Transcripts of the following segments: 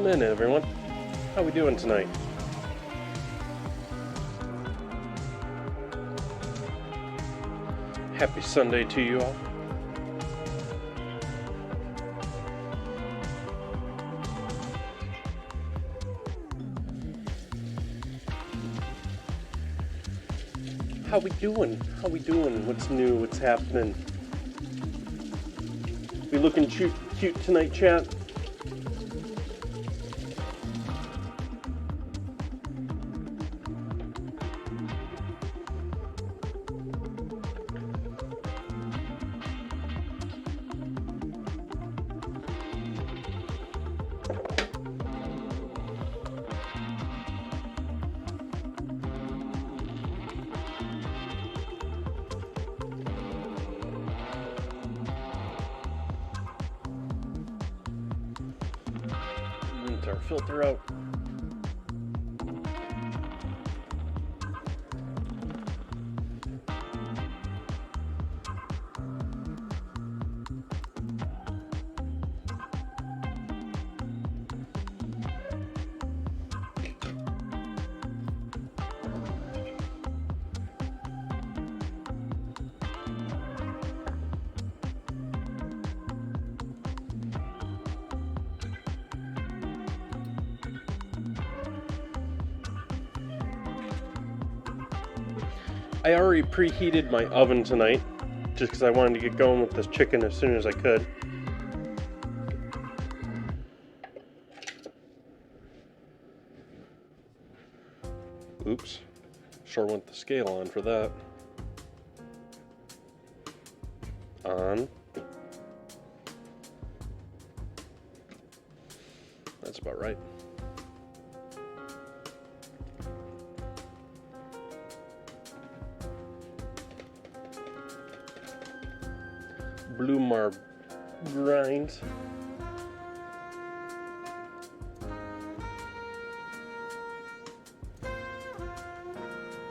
Welcome in, everyone. How we doing tonight? Happy Sunday to you all. How we doing? How we doing? What's new? What's happening? We looking cute tonight, chat? Rinse our filter out. I already preheated my oven tonight, just because I wanted to get going with this chicken as soon as I could. Oops, sure want the scale on for that. On. That's about right. Blue margarine's.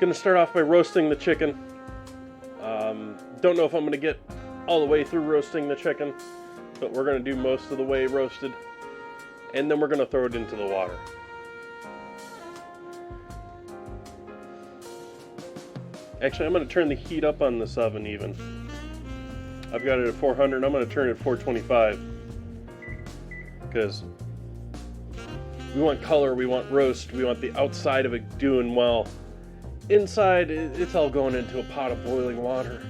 Gonna start off by roasting the chicken. Don't know if I'm gonna get all the way through roasting the chicken, but we're gonna do most of the way roasted, and then we're gonna throw it into the water. Actually, I'm gonna turn the heat up on this oven even. I've got it at 400. I'm going to turn it at 425 because we want color, we want roast, we want the outside of it doing well. Inside, it's all going into a pot of boiling water.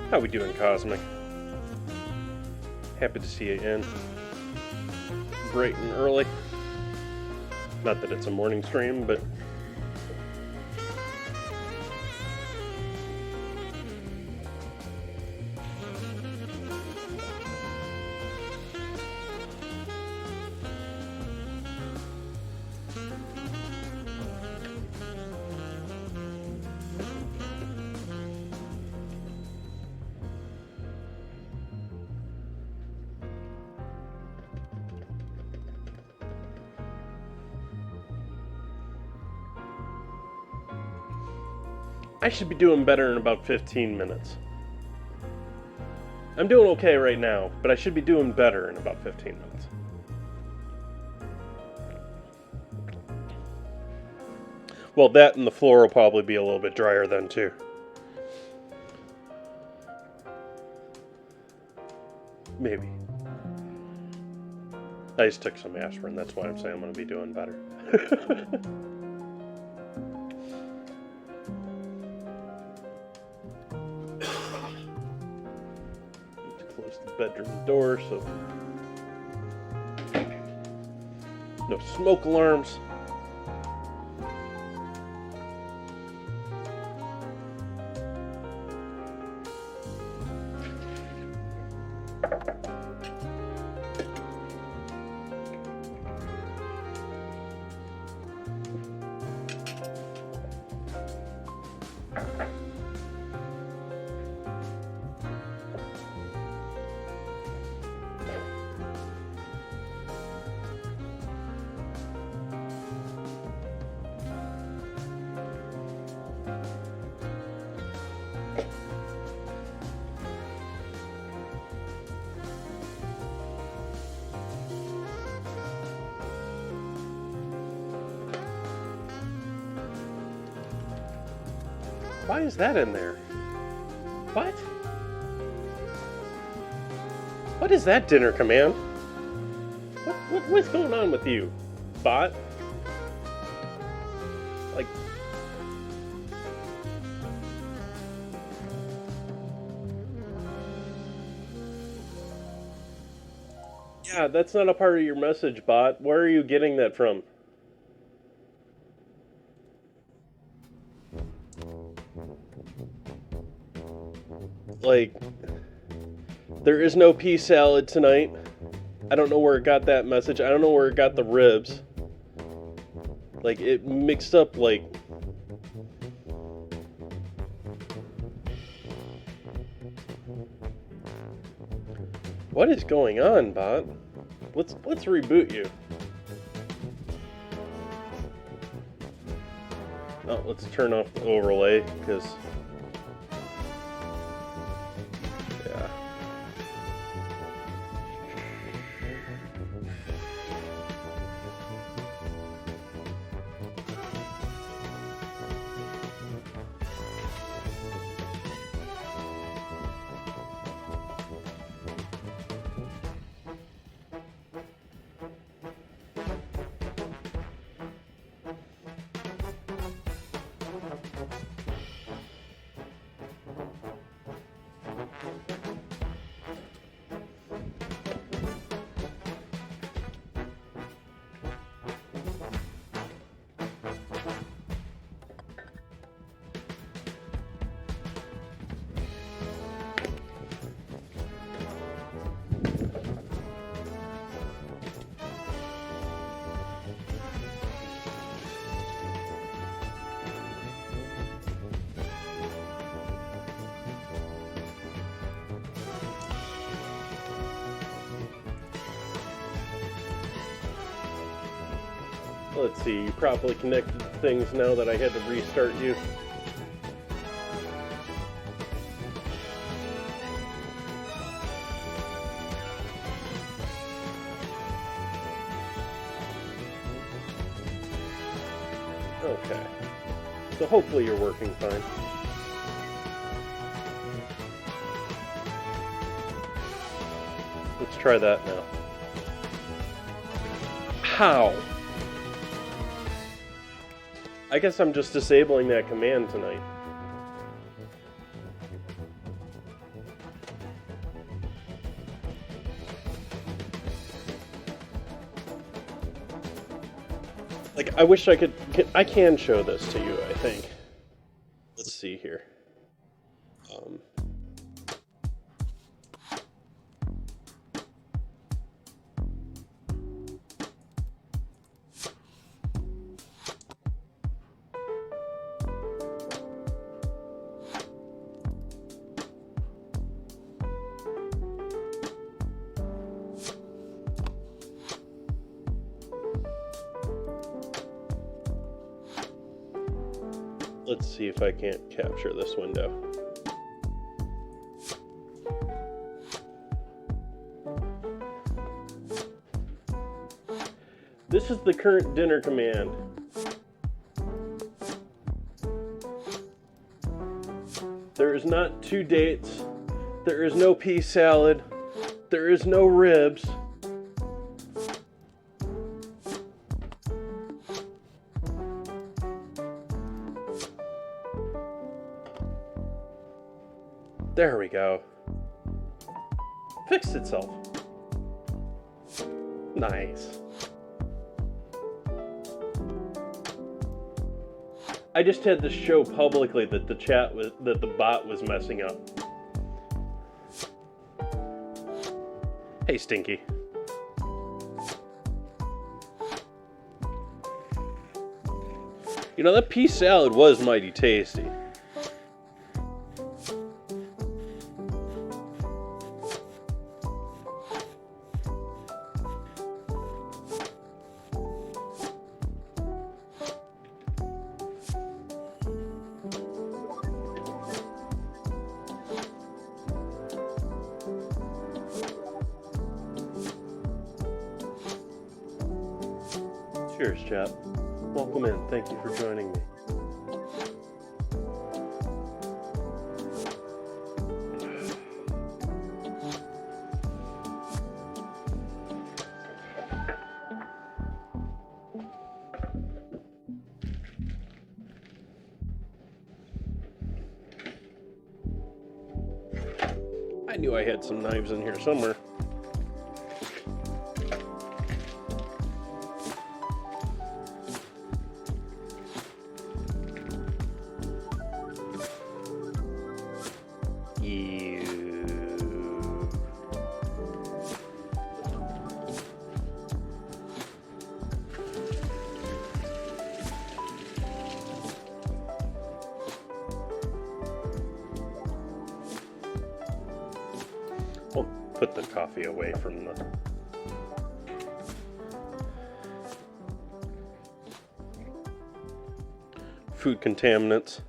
How we doing, Cosmic? Happy to see you in. Bright and early. Not that it's a morning stream, but I should be doing better in about 15 minutes. I'm doing okay right now, but I should be doing better in about 15 minutes. Well, that and the floor will probably be a little bit drier then too. Maybe. I just took some aspirin, that's why I'm saying I'm going to be doing better. Bedroom door so no smoke alarms. Why is that in there? What? What is that dinner command? What's going on with you, bot? Like... Yeah, that's not a part of your message, bot. Where are you getting that from? Like, there is no pea salad tonight. I don't know where it got that message. I don't know where it got the ribs. Like, it mixed up, like... What is going on, bot? Let's reboot you. Oh, let's turn off the overlay, because... Yeah. Let's see, you properly connected things now that I had to restart you. Okay. So hopefully you're working fine. Let's try that now. How? I guess I'm just disabling that command tonight. Like, I wish I could... I can show this to you, I think. Let's see here. Let's see if I can't capture this window. This is the current dinner command. There is not 2 dates. There is no pea salad. There is no ribs. There we go. Fixed itself. Nice. I just had to show publicly that the bot was messing up. Hey, Stinky. You know, that pea salad was mighty tasty. Cheers, chap. Welcome in. Thank you for joining me. I knew I had some knives in here somewhere. We'll put the coffee away from the food contaminants.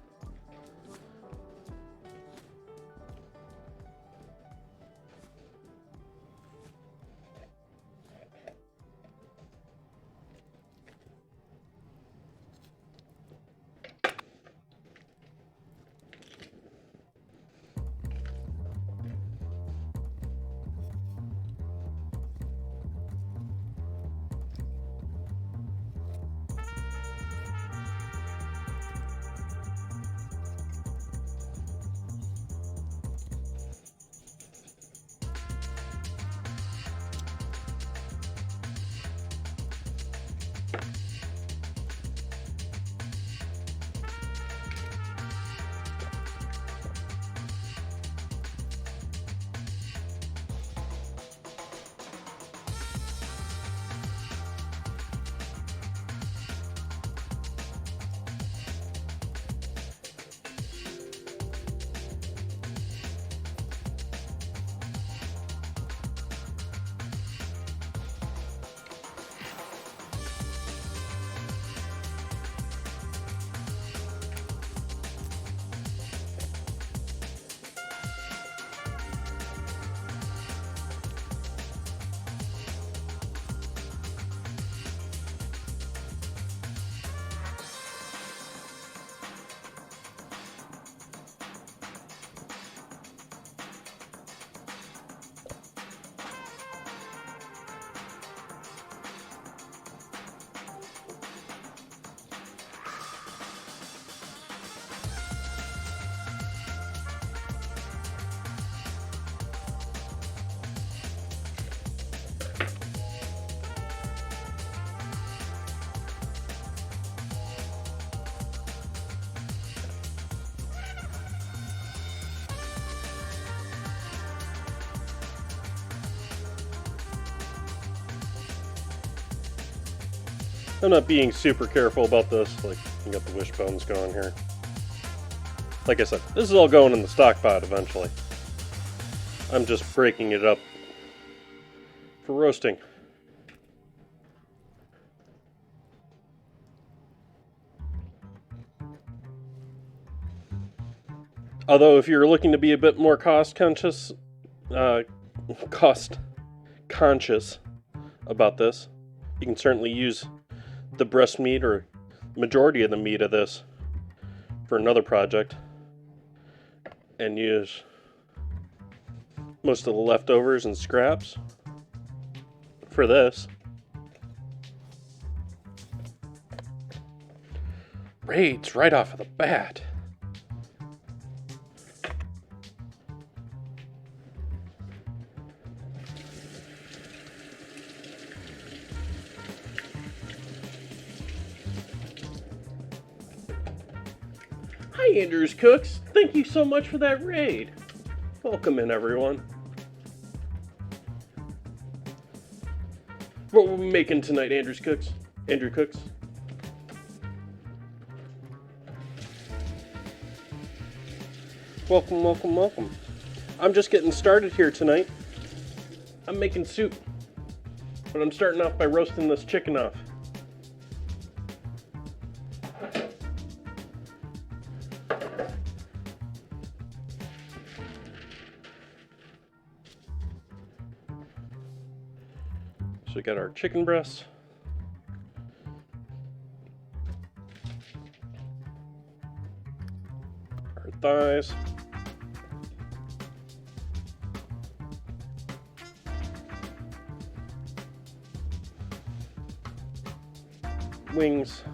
I'm not being super careful about this. Like, you got the wishbones going here. Like I said, this is all going in the stock pot eventually. I'm just breaking it up for roasting. Although if you're looking to be a bit more cost conscious about this, you can certainly use the breast meat or majority of the meat of this for another project and use most of the leftovers and scraps for this. Raids right off of the bat. Hi, Andrew's Cooks. Thank you so much for that raid. Welcome in, everyone. What were we making tonight, Andrew's Cooks? Andrew Cooks? Welcome, welcome, welcome. I'm just getting started here tonight. I'm making soup. But I'm starting off by roasting this chicken off. So we got our chicken breasts, our thighs, wings,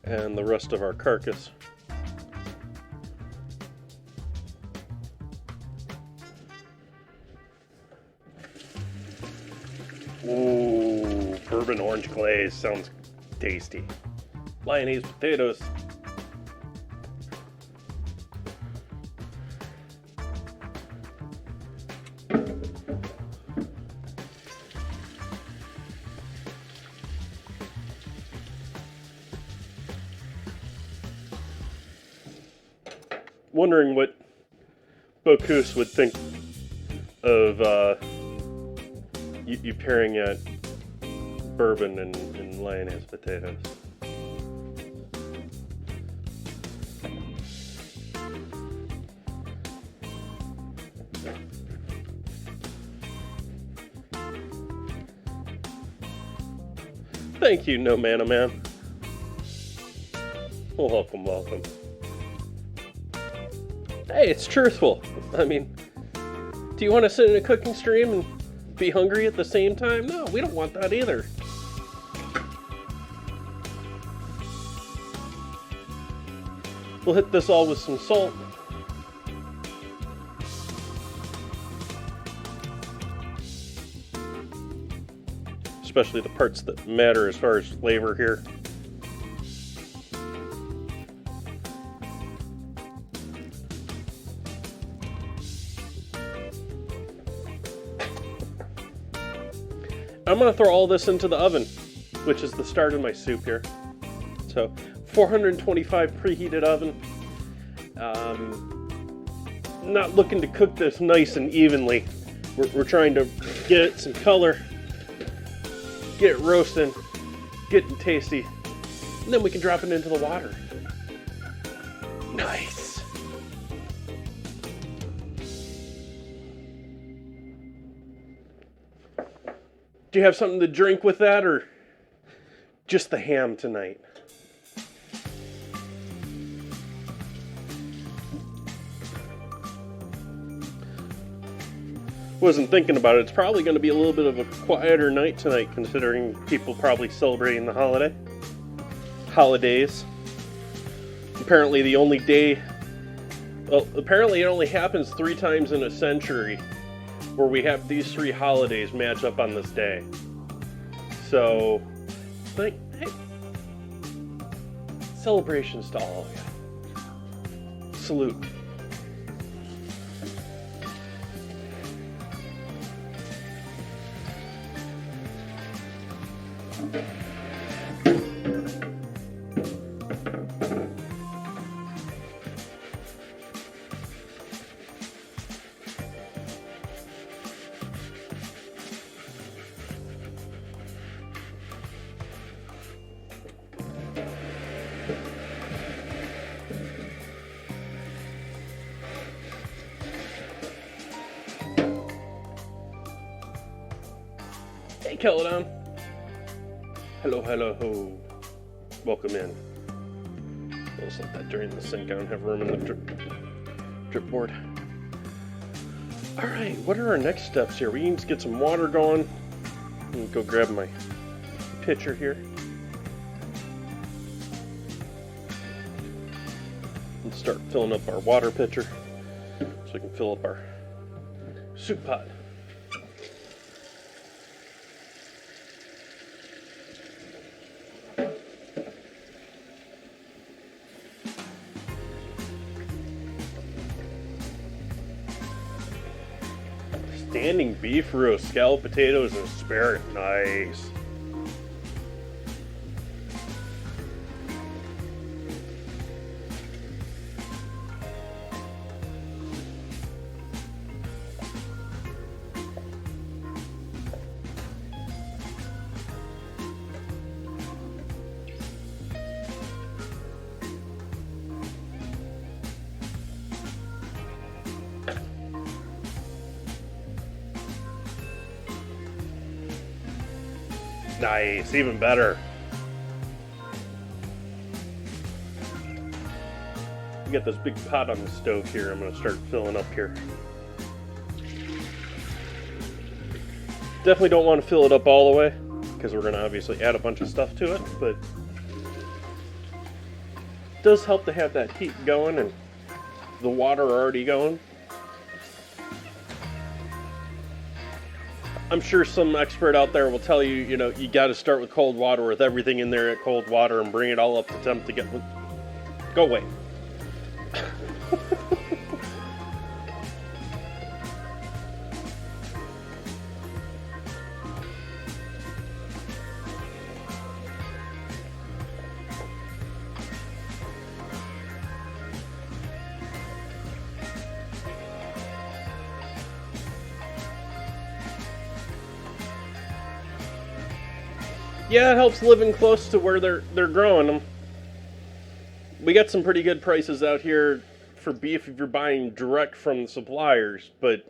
and the rest of our carcass. bourbon orange glaze sounds tasty. Lyonnaise potatoes. Wondering what Bocuse would think of you pairing at bourbon and Lyonnaise potatoes. Thank you, No Man, Man. Well, welcome, welcome. Hey, it's truthful. I mean, do you want to sit in a cooking stream and be hungry at the same time? No, we don't want that either. We'll hit this all with some salt. Especially the parts that matter as far as flavor here. I'm going to throw all this into the oven, which is the start of my soup here. So, 425 preheated oven. Not looking to cook this nice and evenly. We're trying to get it some color, get it roasting, get it tasty, and then we can drop it into the water. Nice. Do you have something to drink with that, or just the ham tonight? Wasn't thinking about it. It's probably going to be a little bit of a quieter night tonight, considering people probably celebrating the holidays. Apparently the only day, well, apparently it only happens 3 times in a century where we have these 3 holidays match up on this day. So, hey, celebrations to all of you. Salute. Hey, Celadon. Hello, hello, ho. Welcome in. We'll let that drain the sink. I don't have room in the drip board. Alright, what are our next steps here? We need to get some water going. Let me go grab my pitcher here. And start filling up our water pitcher so we can fill up our soup pot. Standing beef roast, scalloped potatoes, and asparagus. Nice. Nice, even better. We got this big pot on the stove here. I'm going to start filling up here. Definitely don't want to fill it up all the way, because we're going to obviously add a bunch of stuff to it, but it does help to have that heat going and the water already going. I'm sure some expert out there will tell you, you know, you got to start with cold water with everything in there at cold water and bring it all up to temp to get... Go away. Yeah, it helps living close to where they're growing them. We got some pretty good prices out here for beef if you're buying direct from the suppliers, but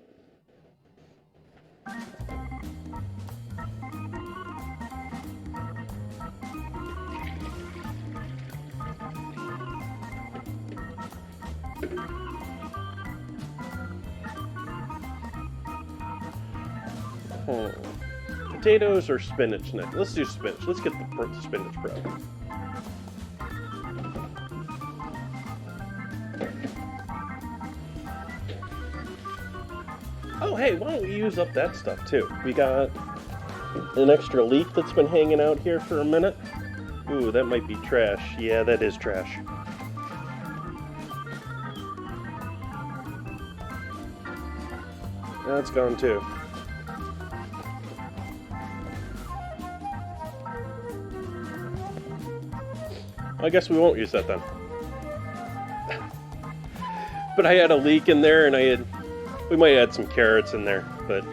potatoes or spinach next? Let's do spinach. Let's get the spinach bread. Oh, hey, why don't we use up that stuff too? We got an extra leaf that's been hanging out here for a minute. Ooh, that might be trash. Yeah, that is trash. That's gone too. I guess we won't use that then. But I had a leek in there, and we might add some carrots in there, but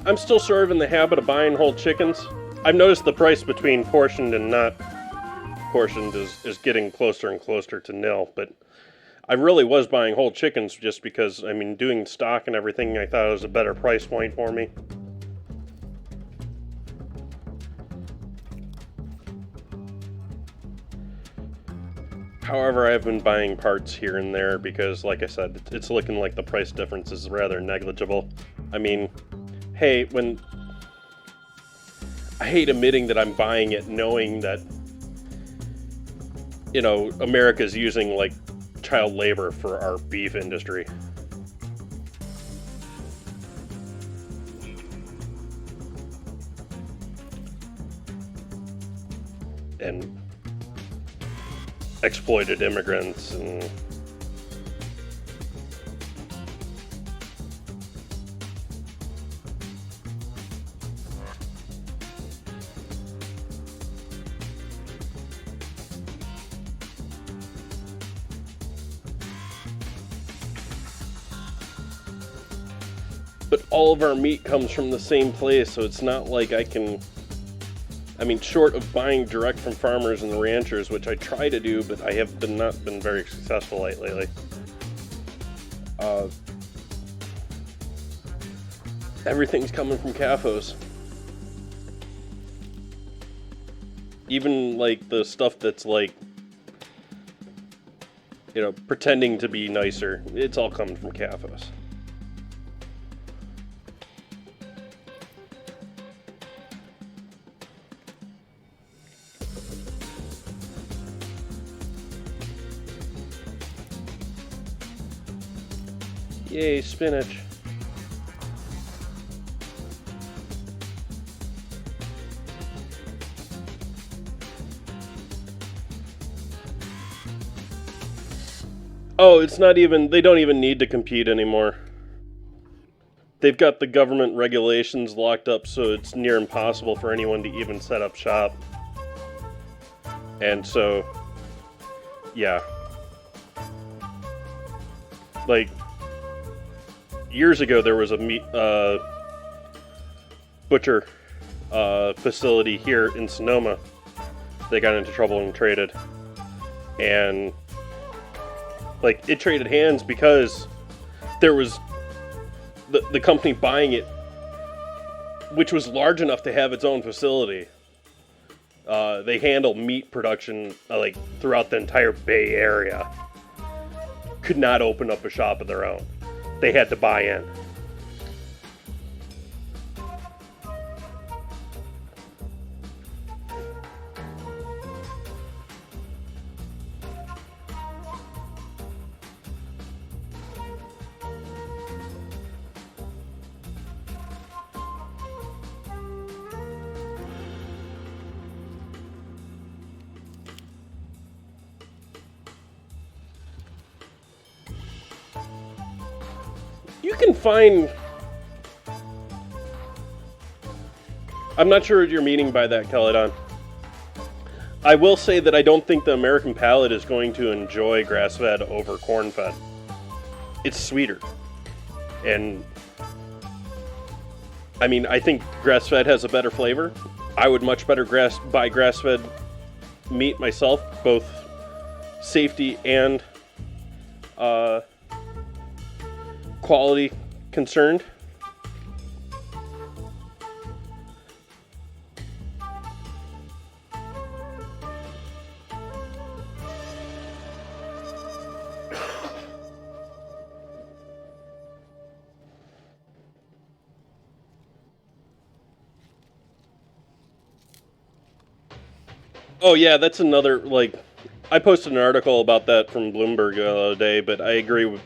I'm still sort of in the habit of buying whole chickens. I've noticed the price between portioned and not portioned is getting closer and closer to nil, but I really was buying whole chickens just because, I mean, doing stock and everything, I thought it was a better price point for me. However, I've been buying parts here and there because, like I said, it's looking like the price difference is rather negligible. I mean, hey, I hate admitting that I'm buying it knowing that, you know, America's using, like, child labor for our beef industry. And exploited immigrants and but all of our meat comes from the same place, so it's not like I mean, short of buying direct from farmers and ranchers, which I try to do, but I have not been very successful lately. Everything's coming from CAFOs. Even, like, the stuff that's, like, you know, pretending to be nicer, it's all coming from CAFOs. Yay, spinach. Oh, it's not even, they don't even need to compete anymore. They've got the government regulations locked up, so it's near impossible for anyone to even set up shop. And so, yeah. Like, years ago, there was a meat butcher facility here in Sonoma, they got into trouble and traded. And like, it traded hands because there was the company buying it, which was large enough to have its own facility. They handle meat production like throughout the entire Bay Area. Could not open up a shop of their own. They had to buy in. You can find... I'm not sure what you're meaning by that, Caledon. I will say that I don't think the American palate is going to enjoy grass-fed over corn-fed. It's sweeter. And I mean, I think grass-fed has a better flavor. I would much better buy grass-fed meat myself, both safety and quality concerned. Oh yeah, that's another, like, I posted an article about that from Bloomberg the other day, but I agree with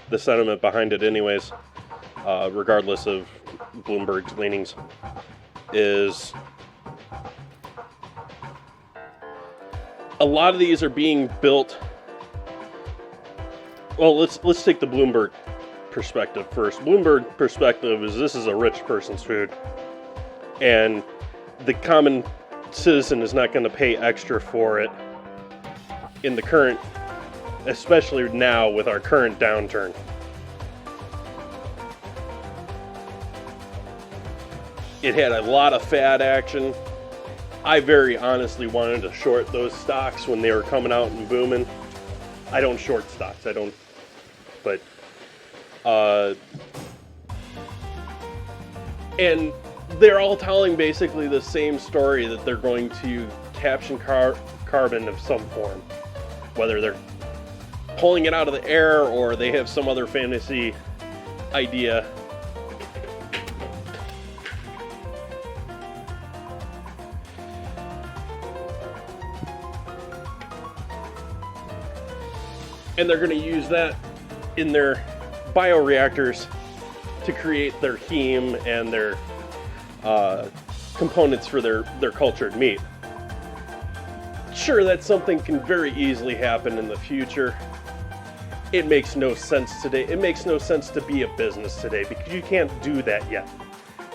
the sentiment behind it anyways, regardless of Bloomberg's leanings, is a lot of these are being built. Well, let's take the Bloomberg perspective first. Bloomberg perspective is this is a rich person's food, and the common citizen is not going to pay extra for it in the current, especially now with our current downturn. It had a lot of fad action. I very honestly wanted to short those stocks when they were coming out and booming. I don't short stocks, but and they're all telling basically the same story, that they're going to capture carbon of some form. Whether they're pulling it out of the air or they have some other fantasy idea. And they're going to use that in their bioreactors to create their heme and their components for their cultured meat. Sure, that something can very easily happen in the future. It makes no sense today. It makes no sense to be a business today because you can't do that yet.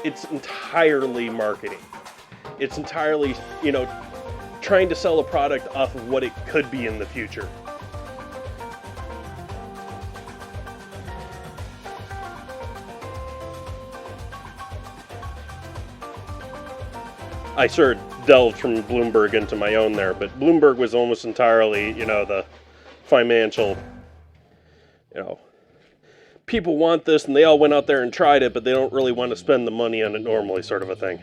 It's entirely marketing. It's entirely, trying to sell a product off of what it could be in the future. I sort of delved from Bloomberg into my own there, but Bloomberg was almost entirely, the financial, people want this and they all went out there and tried it, but they don't really want to spend the money on it normally, sort of a thing.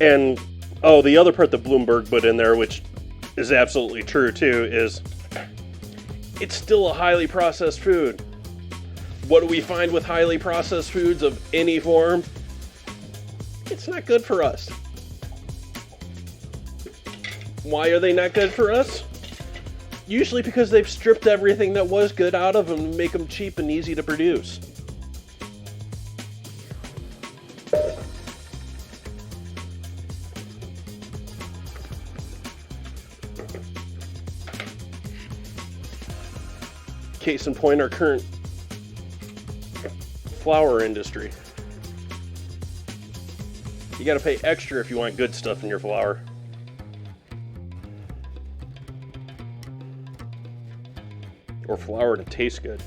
And, the other part that Bloomberg put in there, which is absolutely true too, is it's still a highly processed food. What do we find with highly processed foods of any form? It's not good for us. Why are they not good for us? Usually because they've stripped everything that was good out of them to make them cheap and easy to produce. Case in point, our current flour industry. You gotta pay extra if you want good stuff in your flour. Or flour to taste good.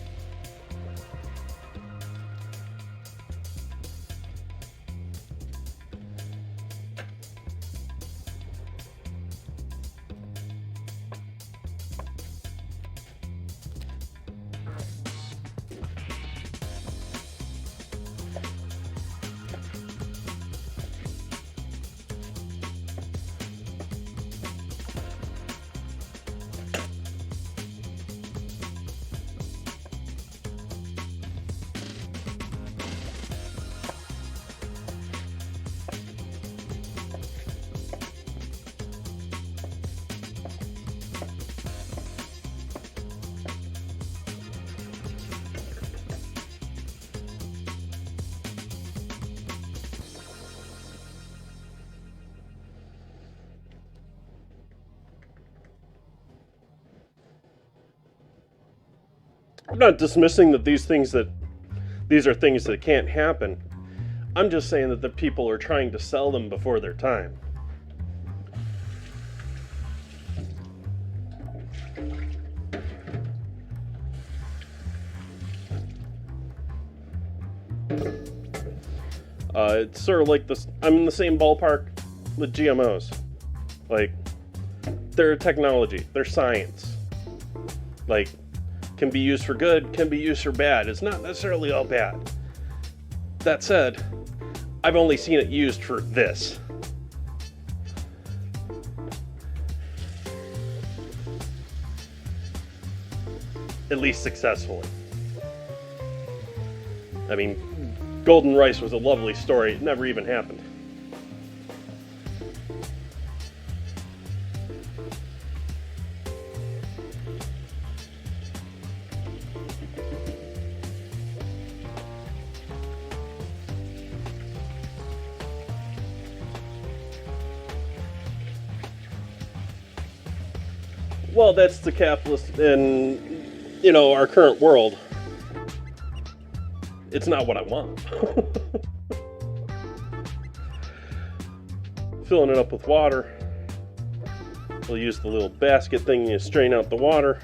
I'm not dismissing that these are things that can't happen. I'm just saying that the people are trying to sell them before their time. It's sort of like this. I'm in the same ballpark with GMOs. Like, they're technology, they're science. Like, can be used for good, can be used for bad. It's not necessarily all bad. That said, I've only seen it used for this. At least successfully. I mean, golden rice was a lovely story. It never even happened. Well, that's the capitalist in, our current world. It's not what I want. Filling it up with water. We'll use the little basket thing to strain out the water.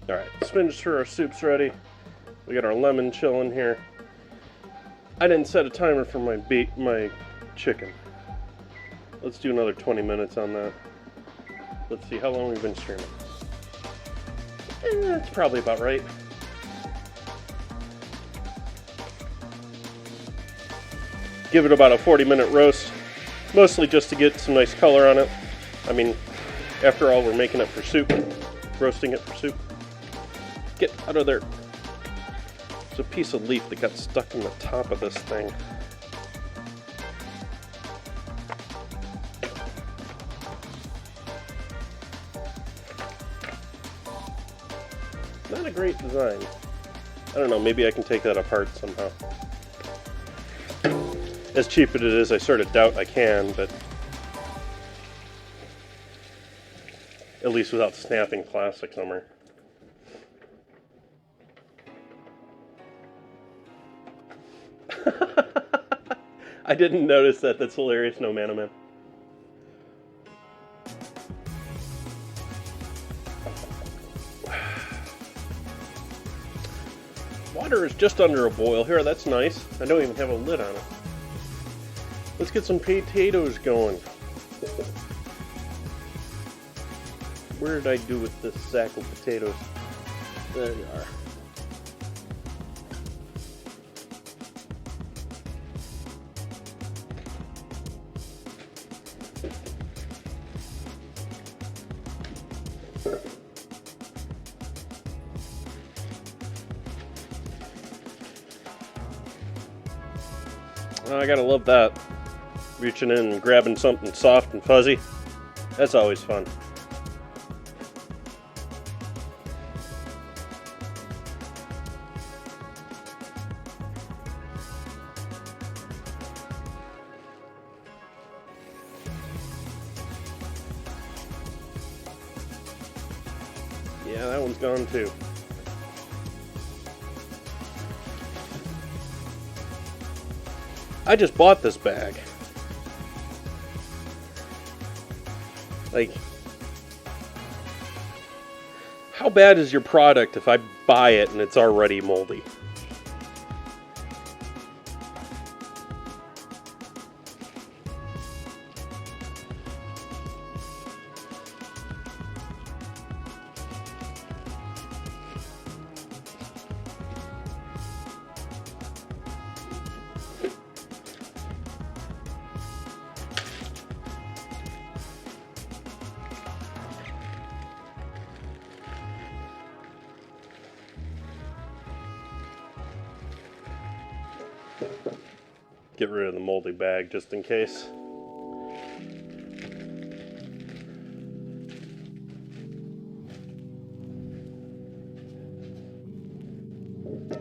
Alright, spinach for our soup's ready. We got our lemon chilling here. I didn't set a timer for my chicken. Let's do another 20 minutes on that. Let's see how long we've been streaming. That's probably about right. Give it about a 40-minute roast, mostly just to get some nice color on it. I mean, after all, we're making it for soup, roasting it for soup. Get out of there. There's a piece of leaf that got stuck in the top of this thing. Not a great design. I don't know, maybe I can take that apart somehow. As cheap as it is, I sort of doubt I can, but at least without snapping plastic somewhere. I didn't notice that. That's hilarious, no man. Water is just under a boil here. That's nice. I don't even have a lid on it. Let's get some potatoes going. Where did I do with this sack of potatoes? There you are. I gotta love that. Reaching in and grabbing something soft and fuzzy. That's always fun. Yeah, that one's gone too. I just bought this bag. Like, how bad is your product if I buy it and it's already moldy? Get rid of the moldy bag just in case.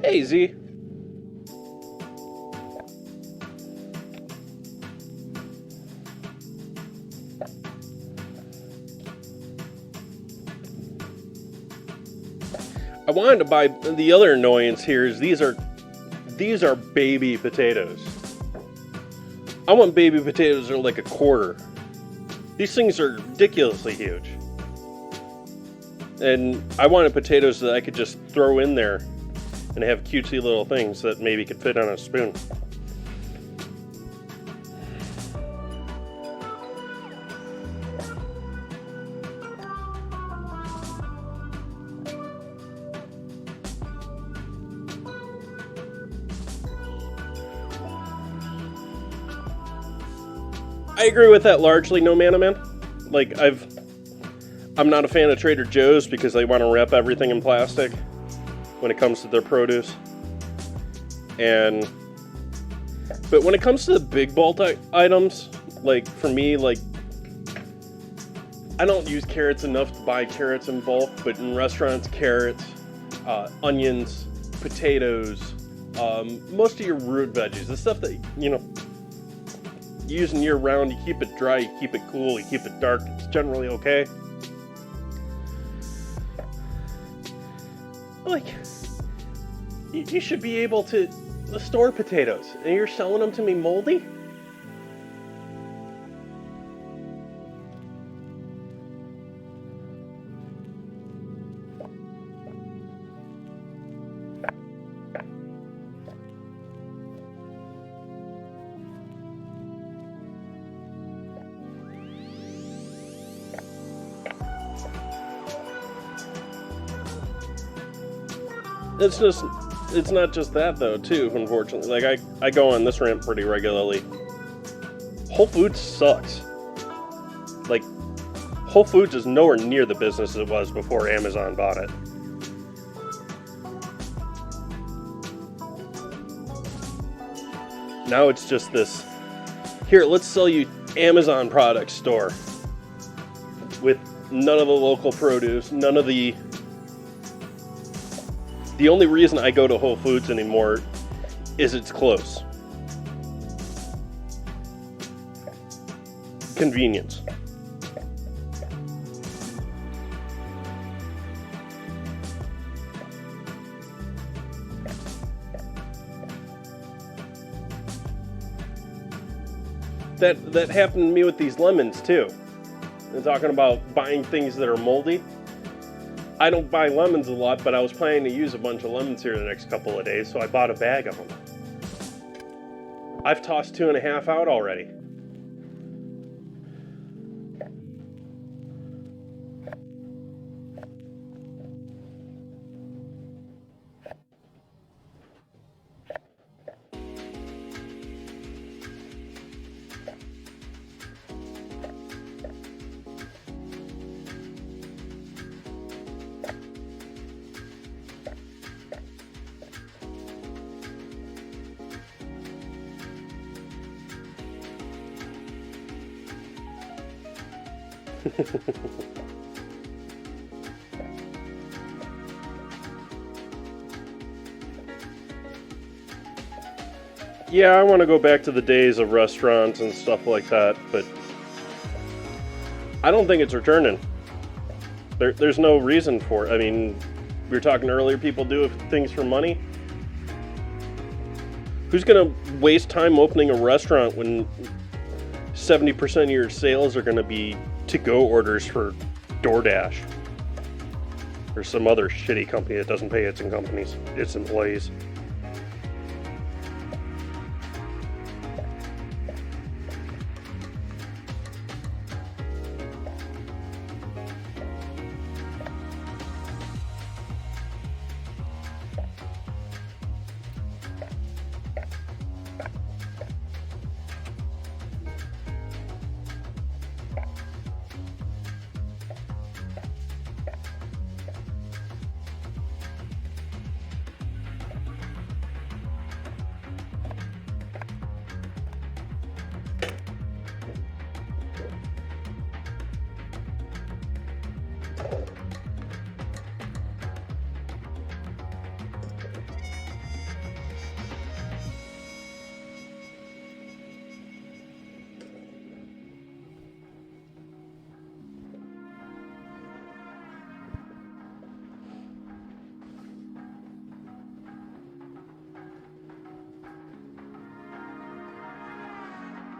Hey, Z. I wanted to buy, the other annoyance here is these are baby potatoes. I want baby potatoes that are like a quarter. These things are ridiculously huge. And I wanted potatoes that I could just throw in there and have cutesy little things that maybe could fit on a spoon. I agree with that largely, no man. Like, I'm not a fan of Trader Joe's because they want to wrap everything in plastic when it comes to their produce. But when it comes to the big bulk items, like for me, like I don't use carrots enough to buy carrots in bulk, but in restaurants, carrots, onions, potatoes, most of your root veggies, the stuff that, you know, using year round, you keep it dry, you keep it cool, you keep it dark, it's generally okay. Like, you should be able to store potatoes, and you're selling them to me moldy? It's not just that though, too, unfortunately. Like, I go on this rant pretty regularly. Whole Foods sucks. Like, Whole Foods is nowhere near the business it was before Amazon bought it. Now it's just this, here, let's sell you Amazon product store with none of the local produce, none of the The only reason I go to Whole Foods anymore is it's close. Convenience. That happened to me with these lemons too. They're talking about buying things that are moldy. I don't buy lemons a lot, but I was planning to use a bunch of lemons here the next couple of days, so I bought a bag of them. I've tossed 2.5 out already. Yeah, I want to go back to the days of restaurants and stuff like that, but I don't think it's returning. There's no reason for it. I mean, we were talking earlier, people do things for money. Who's going to waste time opening a restaurant when 70% of your sales are going to be to-go orders for DoorDash or some other shitty company that doesn't pay its employees?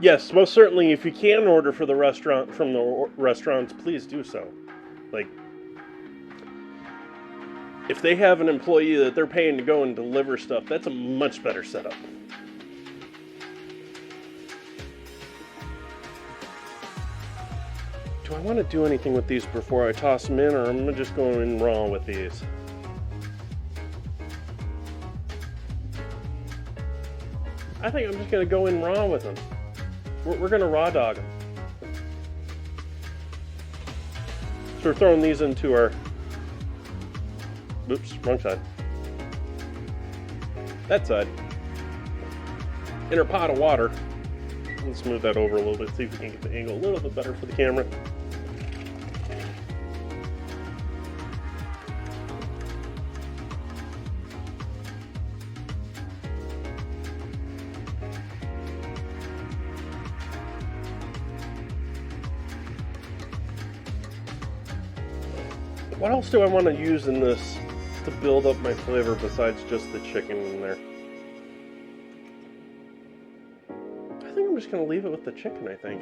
Yes, most certainly. If you can order for the restaurant from the restaurants, please do so. Like, if they have an employee that they're paying to go and deliver stuff, that's a much better setup. Do I want to do anything with these before I toss them in, or am I just going in raw with these? I think I'm just going to go in raw with them. We're going to raw dog them. So we're throwing these into our... Oops, wrong side. That side. In our pot of water. Let's smooth that over a little bit, see if we can get the angle a little bit better for the camera. What else do I want to use in this to build up my flavor besides just the chicken in there? I think I'm just going to leave it with the chicken, I think.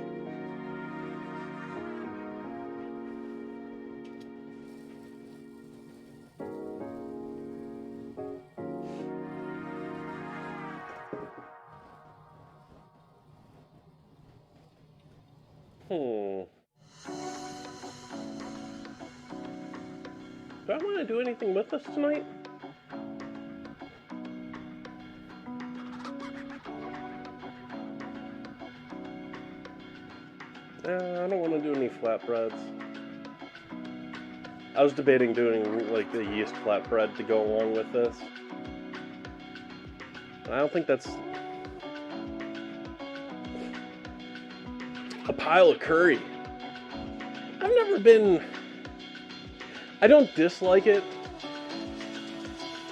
Do I want to do anything with this tonight? I don't want to do any flatbreads. I was debating doing like the yeast flatbread to go along with this. I don't think that's a pile of curry. I've never been... I don't dislike it,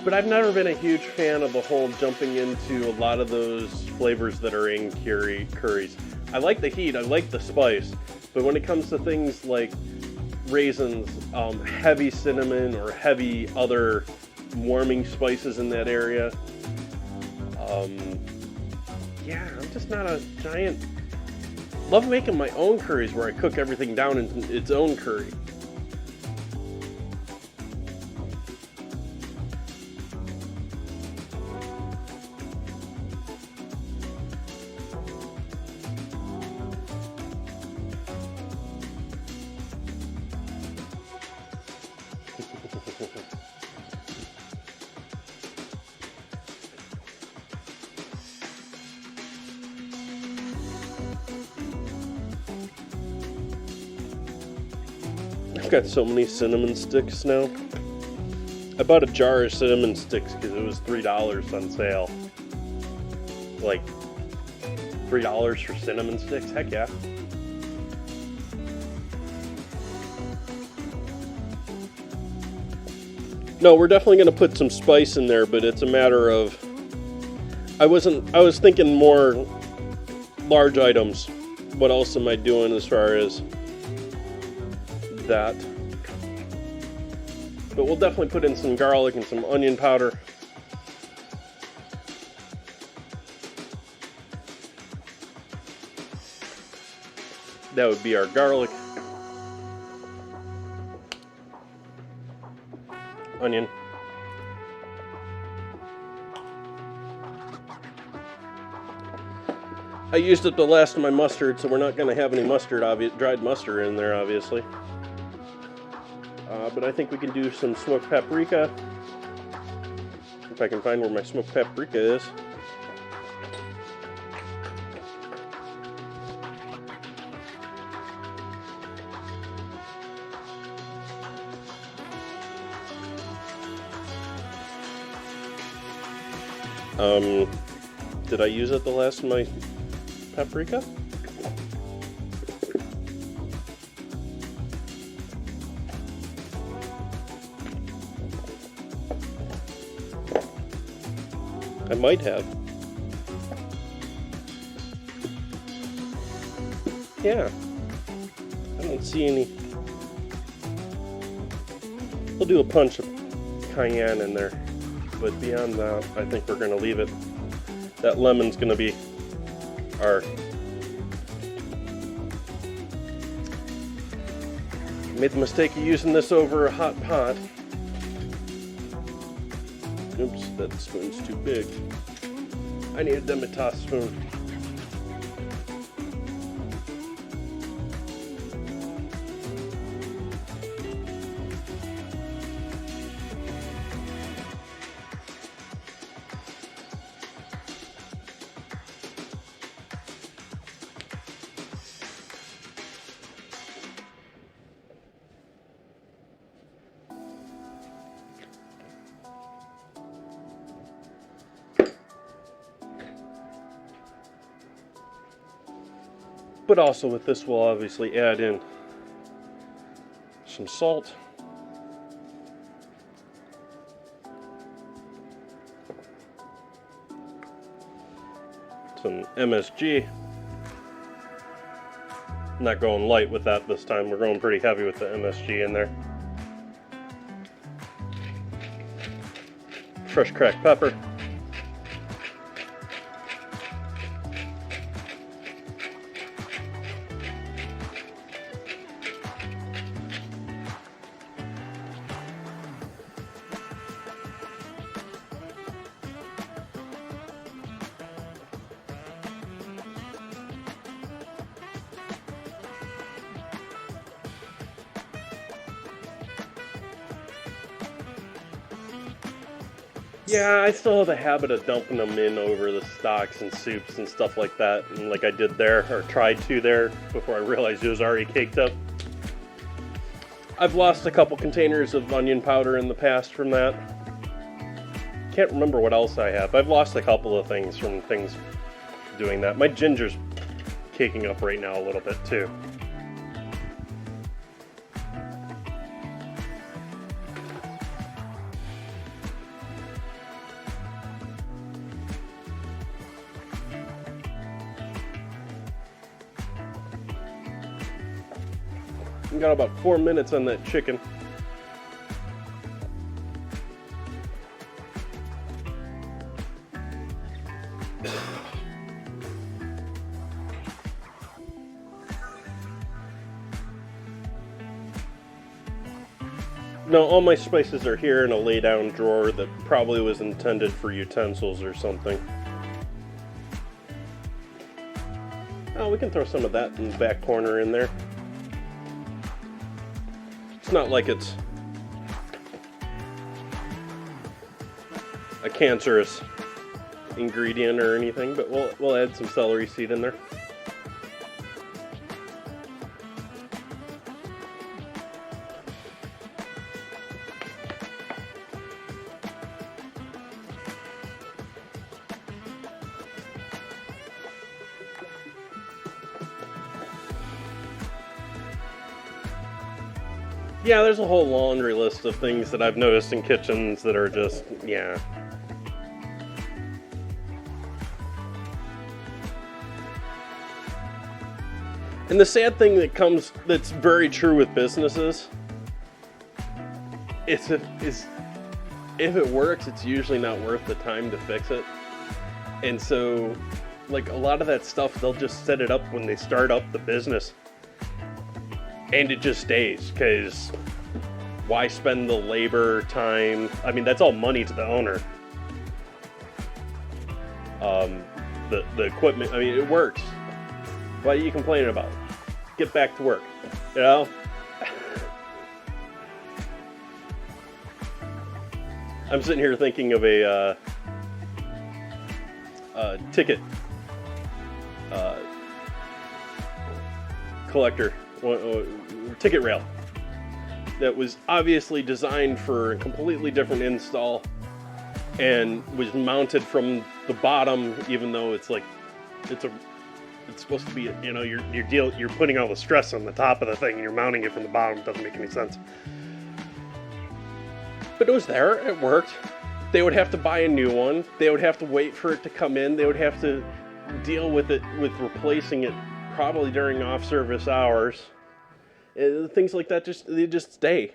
But I've never been a huge fan of the whole jumping into a lot of those flavors that are in curries. I like the heat, I like the spice, but when it comes to things like raisins, heavy cinnamon, or heavy other warming spices in that area, yeah, I'm just not a giant... Love making my own curries where I cook everything down in its own curry. I've got so many cinnamon sticks now. I bought a jar of cinnamon sticks because it was $3 on sale. Like, $3 for cinnamon sticks? Heck yeah. No, we're definitely going to put some spice in there, but it's a matter of... I was thinking more large items. What else am I doing as far as that? But we'll definitely put in some garlic and some onion powder. That would be our garlic, onion, I used up the last of my mustard, so we're not going to have any mustard, dried mustard in there, obviously. But I think we can do some smoked paprika. If I can find where my smoked paprika is. Did I use it the last of my paprika? I might have. Yeah. I don't see any. We'll do a punch of cayenne in there. But beyond that, I think we're going to leave it. That lemon's going to be our... Made the mistake of using this over a hot pot. Oops, that spoon's too big. I need a Demitas spoon. But also with this, we'll obviously add in some salt, some MSG. I'm not going light with that this time. We're going pretty heavy with the MSG in there. Fresh cracked pepper. Yeah, I still have a habit of dumping them in over the stocks and soups and stuff like that, and like I did there, or tried to there, before I realized it was already caked up. I've lost a couple containers of onion powder in the past from that. Can't remember what else I have. I've lost a couple of things from things doing that. My ginger's caking up right now a little bit too. We got about 4 minutes on that chicken. No, all my spices are here in a lay-down drawer that probably was intended for utensils or something. Oh, we can throw some of that in the back corner in there. It's not like it's a cancerous ingredient or anything, but we'll add some celery seed in there. Yeah, there's a whole laundry list of things that I've noticed in kitchens that are just, yeah. And the sad thing that's very true with businesses, is if it works, it's usually not worth the time to fix it. And so, like, a lot of that stuff, they'll just set it up when they start up the business. And it just stays, because why spend the labor, time? I mean, that's all money to the owner. The equipment, I mean, it works. What are you complaining about? Get back to work, you know? I'm sitting here thinking of a ticket collector. Ticket rail that was obviously designed for a completely different install and was mounted from the bottom, even though it's like it's supposed to be, you know, you're putting all the stress on the top of the thing and you're mounting it from the bottom. It doesn't make any sense, but it was there. It worked. They would have to buy a new one. They would have to wait for it to come in. They would have to deal with replacing it probably during off-service hours. Things like that they just stay.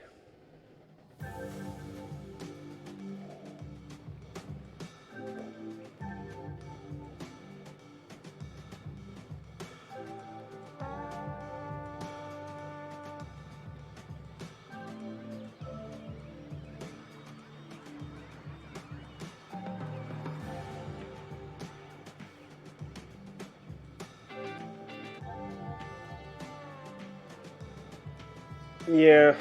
Yeah.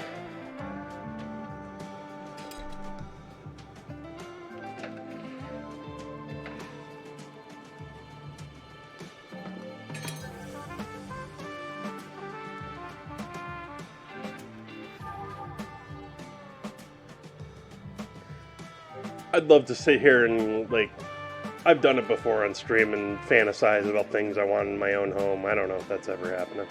I'd love to sit here and, like, I've done it before on stream and fantasize about things I want in my own home. I don't know if that's ever happening.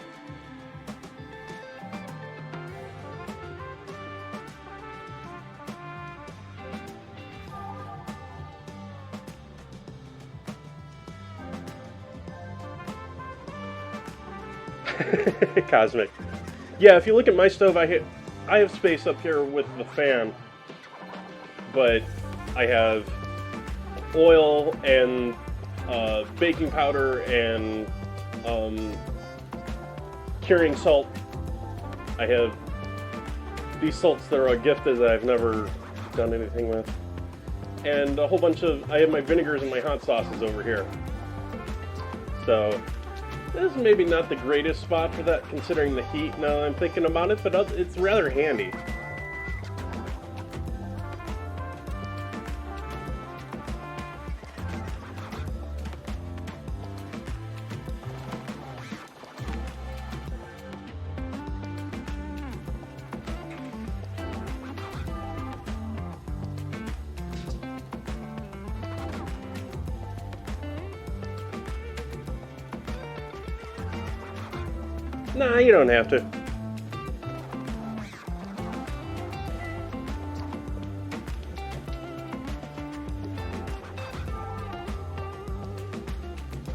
Cosmic. Yeah, if you look at my stove, I have space up here with the fan, but I have oil and baking powder and curing salt. I have these salts that are a gift that I've never done anything with, and a whole bunch of, I have my vinegars and my hot sauces over here. So this is maybe not the greatest spot for that, considering the heat now that I'm thinking about it, but it's rather handy. Nah, you don't have to.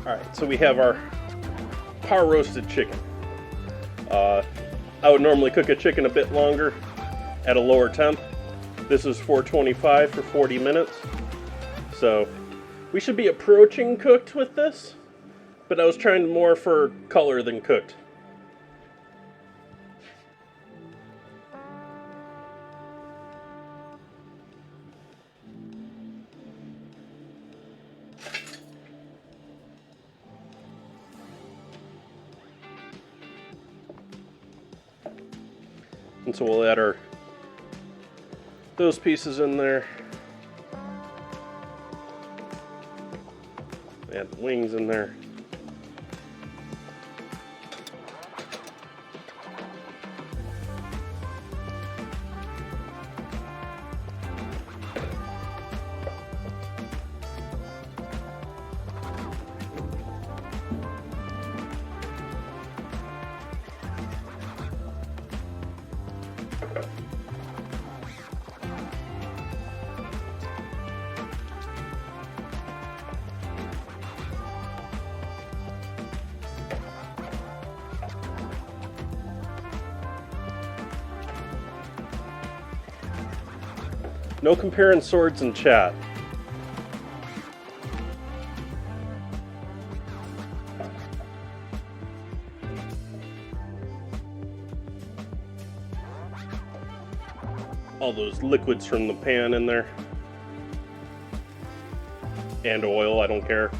Alright, so we have our par roasted chicken. I would normally cook a chicken a bit longer at a lower temp. This is 425 for 40 minutes. So we should be approaching cooked with this, but I was trying more for color than cooked. And so we'll add those pieces in there. Add the wings in there. No comparing swords in chat. All those liquids from the pan in there. And oil, I don't care.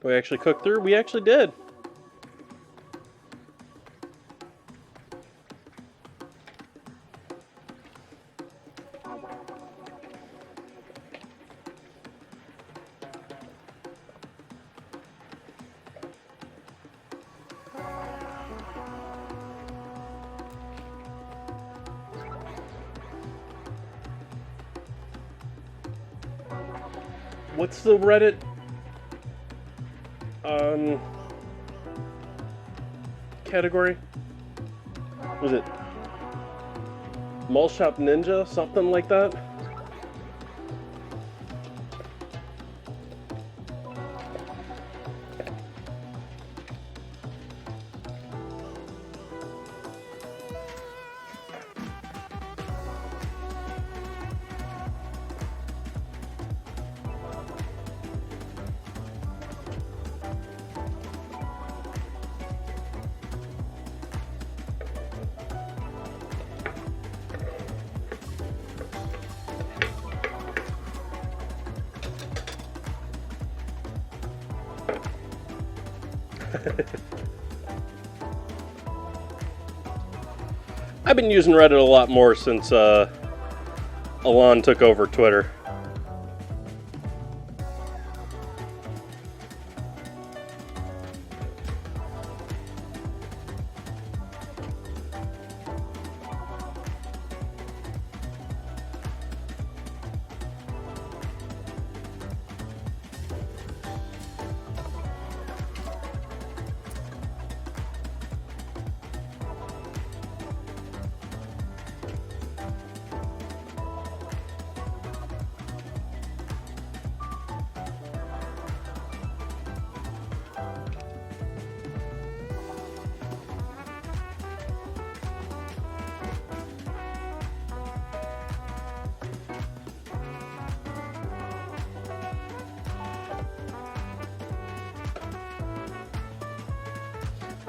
We actually cooked through? We actually did. What's the Reddit category? Was it Mall Shop Ninja? Something like that? I've been using Reddit a lot more since Elon took over Twitter.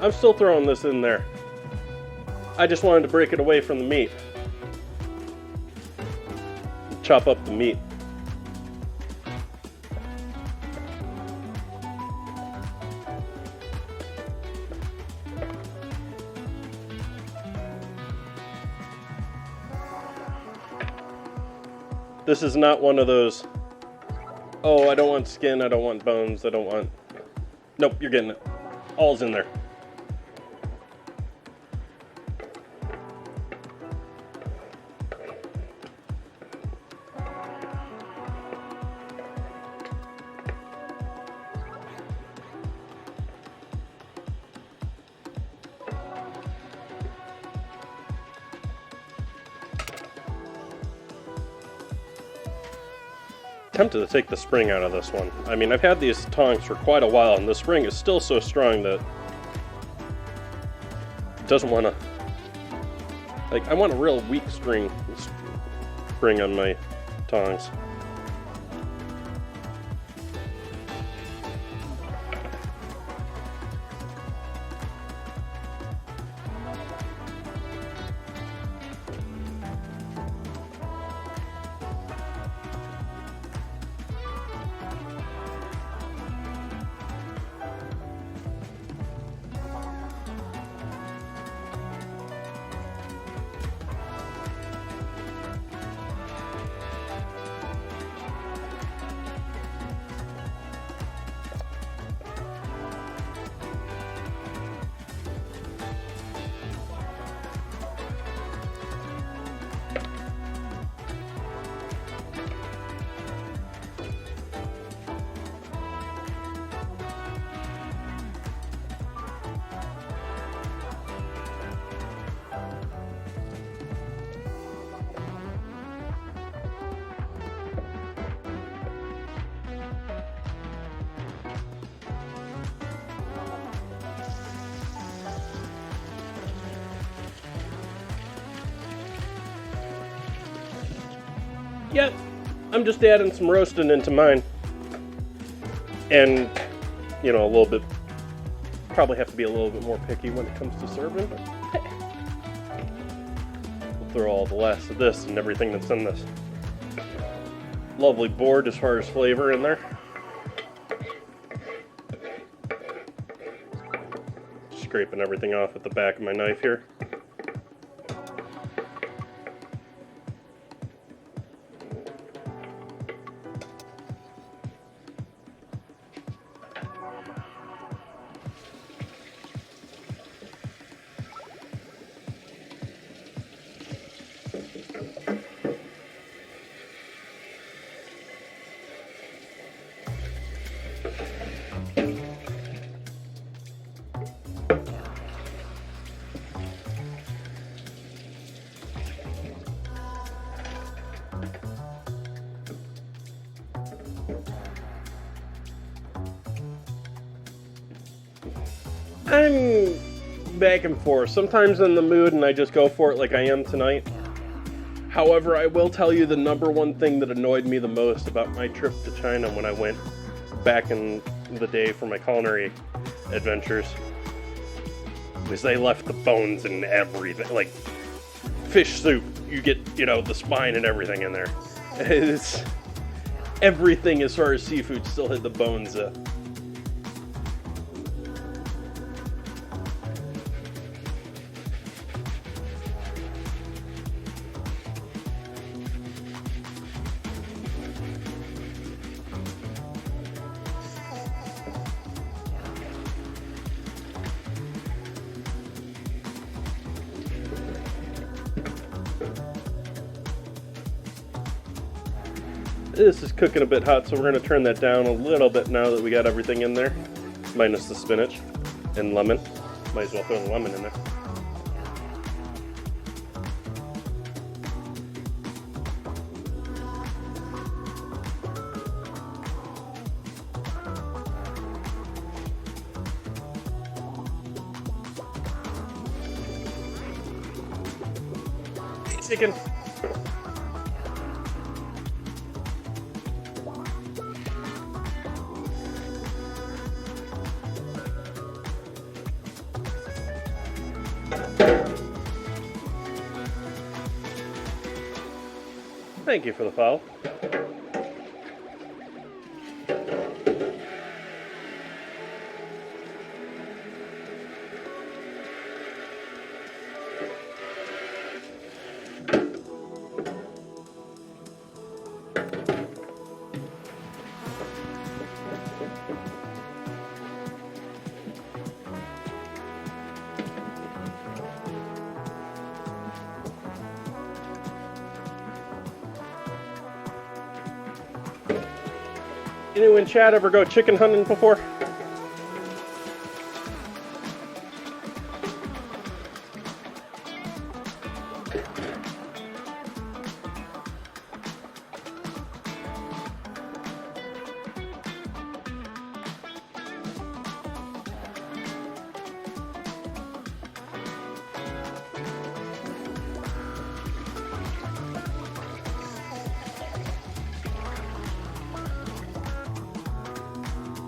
I'm still throwing this in there. I just wanted to break it away from the meat. Chop up the meat. This is not one of those, oh, I don't want skin, I don't want bones, I don't want... Nope, you're getting it. All's in there. Tempted to take the spring out of this one. I mean, I've had these tongs for quite a while, and the spring is still so strong that it doesn't want to... Like, I want a real weak spring on my tongs. Yep, I'm just adding some roasting into mine. And, you know, a little bit, probably have to be a little bit more picky when it comes to serving, but hey. We'll throw all the last of this and everything that's in this lovely board as far as flavor in there. Scraping everything off at the back of my knife here. I'm back and forth. Sometimes in the mood and I just go for it like I am tonight. However, I will tell you the number one thing that annoyed me the most about my trip to China when I went back in the day for my culinary adventures was they left the bones and everything. Like fish soup, you get, you know, the spine and everything in there. It's everything as far as seafood still had the bones. This is cooking a bit hot, so we're going to turn that down a little bit now that we got everything in there, minus the spinach and lemon. Might as well throw the lemon in there. Chicken. Thank you for the follow. Anyone in chat ever go chicken hunting before?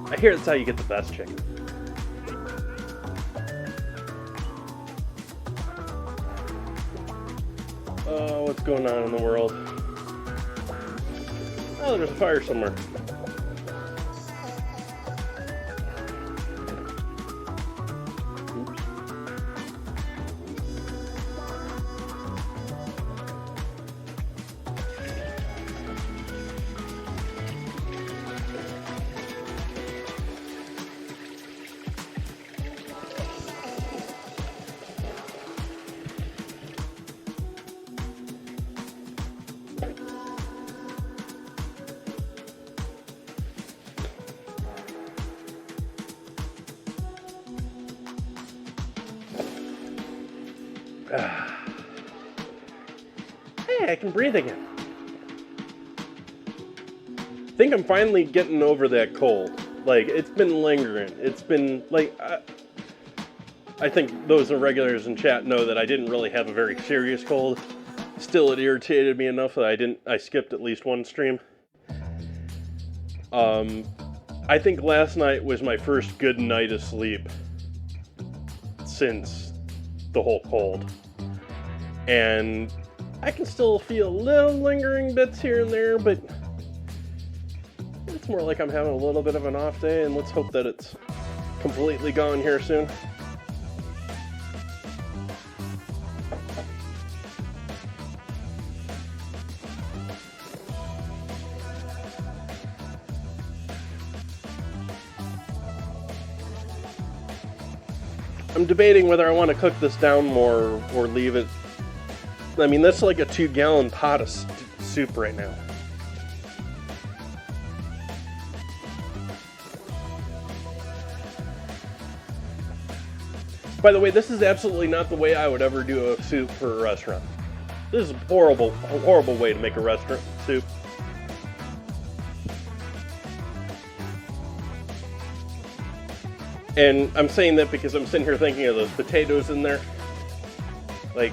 I hear that's how you get the best chicken. Oh, what's going on in the world? Oh, there's a fire somewhere. Oops. Hey, I can breathe again. I think I'm finally getting over that cold. Like, it's been lingering. It's been, like, I think those regulars in chat know that I didn't really have a very serious cold. Still, it irritated me enough that I skipped at least one stream. I think last night was my first good night of sleep since the whole cold. And I can still feel little lingering bits here and there, but it's more like I'm having a little bit of an off day, and let's hope that it's completely gone here soon. I'm debating whether I want to cook this down more or leave it. I mean, that's like a 2-gallon pot of soup right now. By the way, this is absolutely not the way I would ever do a soup for a restaurant. This is a horrible way to make a restaurant soup. And I'm saying that because I'm sitting here thinking of those potatoes in there. Like,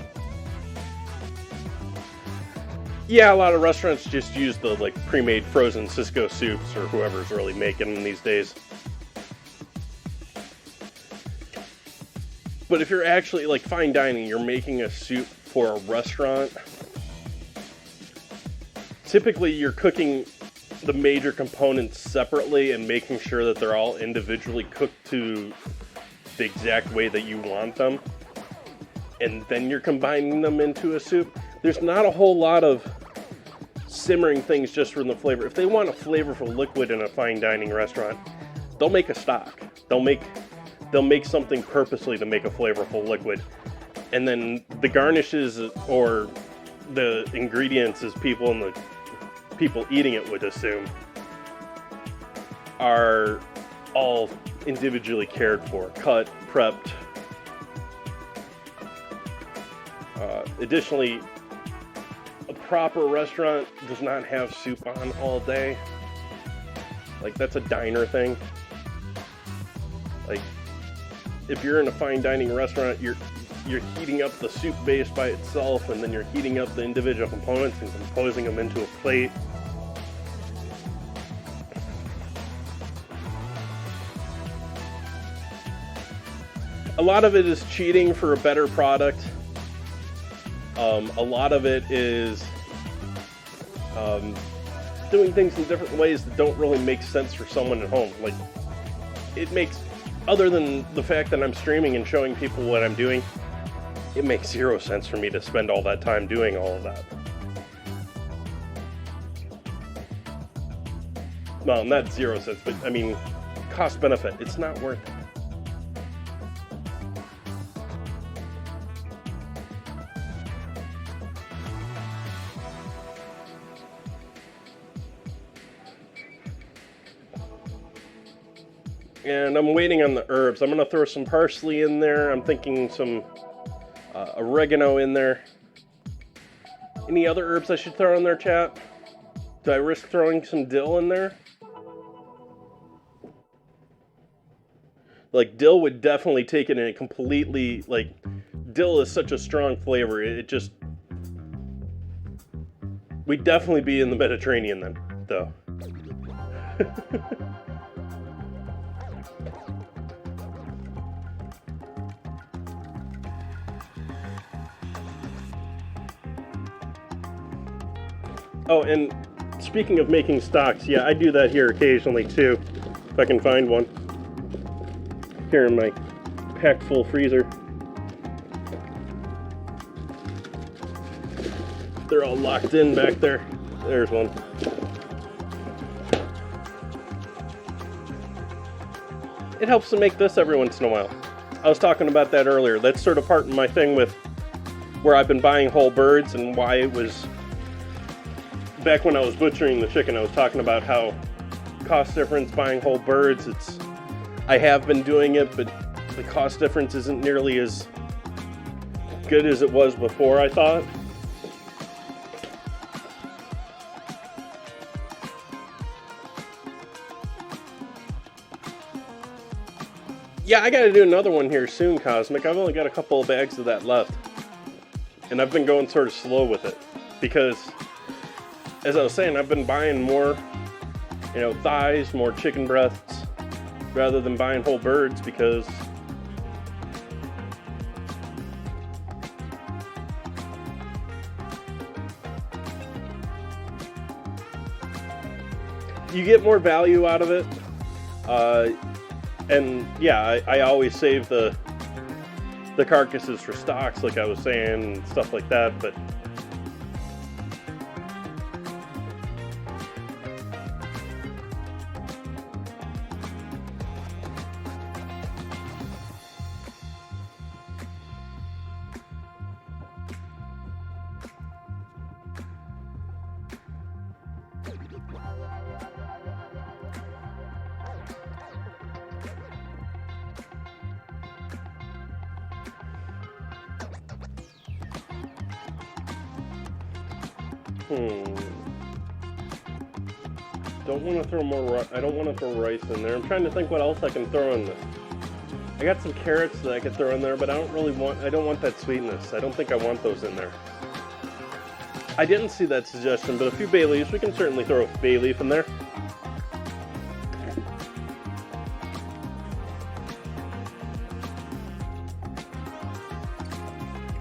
yeah, a lot of restaurants just use the like pre-made frozen Cisco soups or whoever's really making them these days. But if you're actually like fine dining, you're making a soup for a restaurant, typically you're cooking the major components separately and making sure that they're all individually cooked to the exact way that you want them, and then you're combining them into a soup. There's not a whole lot of simmering things just from the flavor. If they want a flavorful liquid in a fine dining restaurant, they'll make a stock. They'll make something purposely to make a flavorful liquid, and then the garnishes or the ingredients, as people eating it would assume, are all individually cared for, cut, prepped. Additionally, a proper restaurant does not have soup on all day. Like, that's a diner thing. Like, if you're in a fine dining restaurant, you're heating up the soup base by itself, and then you're heating up the individual components and composing them into a plate. A lot of it is cheating for a better product. A lot of it is doing things in different ways that don't really make sense for someone at home. Like, it makes, other than the fact that I'm streaming and showing people what I'm doing, it makes zero sense for me to spend all that time doing all of that. Well, not 0 cents, but I mean, cost benefit. It's not worth it. And I'm waiting on the herbs. I'm gonna throw some parsley in there. I'm thinking some oregano in there. Any other herbs I should throw in there, chat? Do I risk throwing some dill in there? Like, dill would definitely take it in a completely, like, dill is such a strong flavor. It just... We'd definitely be in the Mediterranean then, though. Oh, and speaking of making stocks, yeah, I do that here occasionally too, if I can find one. Here in my packed full freezer. They're all locked in back there. There's one. It helps to make this every once in a while. I was talking about that earlier. That's sort of part of my thing with where I've been buying whole birds and why it was... Back when I was butchering the chicken, I was talking about how cost difference buying whole birds, I have been doing it, but the cost difference isn't nearly as good as it was before, I thought. Yeah, I gotta do another one here soon, Cosmic. I've only got a couple of bags of that left. And I've been going sort of slow with it. Because, as I was saying, I've been buying more, thighs, more chicken breasts, rather than buying whole birds because you get more value out of it. And yeah, I always save the carcasses for stocks, like I was saying, and stuff like that, but don't want to throw more. I don't want to throw rice in there. I'm trying to think what else I can throw in this. I got some carrots that I could throw in there, but I don't want that sweetness. I don't think I want those in there. I didn't see that suggestion, but a few bay leaves. We can certainly throw a bay leaf in there.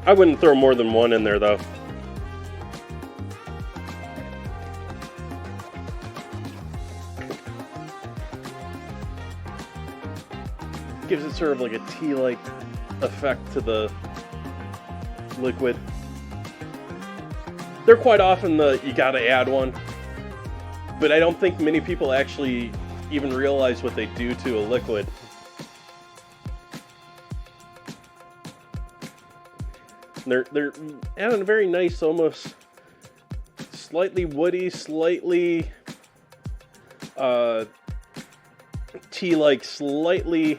I wouldn't throw more than one in there, though. Gives it sort of like a tea-like effect to the liquid. They're quite often you gotta add one, but I don't think many people actually even realize what they do to a liquid. They're adding a very nice, almost slightly woody, slightly tea-like, slightly.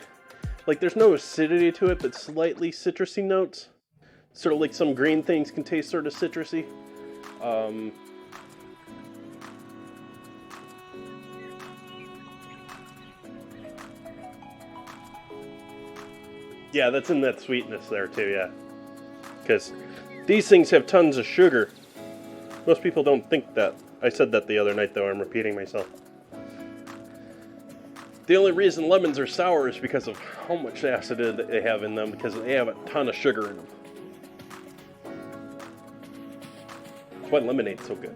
Like, there's no acidity to it, but slightly citrusy notes. Sort of like some green things can taste sort of citrusy. Yeah, that's in that sweetness there too, yeah. Because these things have tons of sugar. Most people don't think that. I said that the other night, though. I'm repeating myself. The only reason lemons are sour is because of how much acid they have in them, because they have a ton of sugar in them. That's why lemonade's so good.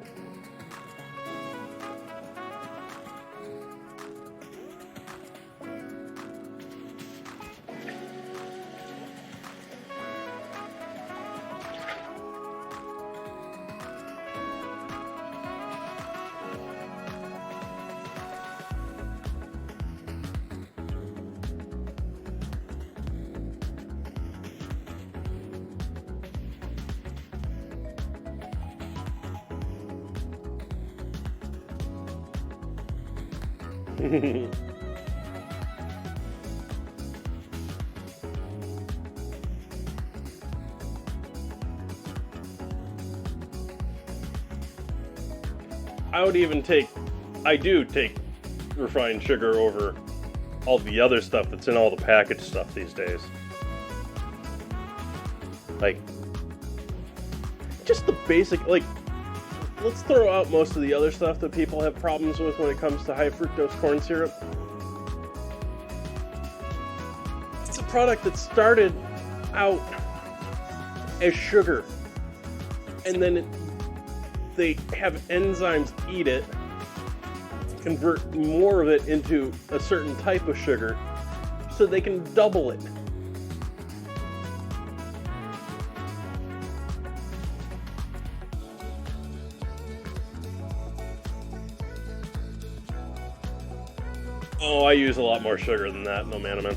I do take refined sugar over all the other stuff that's in all the packaged stuff these days. Like, just the basic, like, let's throw out most of the other stuff that people have problems with when it comes to high fructose corn syrup. It's a product that started out as sugar, and then they have enzymes eat it, convert more of it into a certain type of sugar, so they can double it. Oh, I use a lot more sugar than that, no man.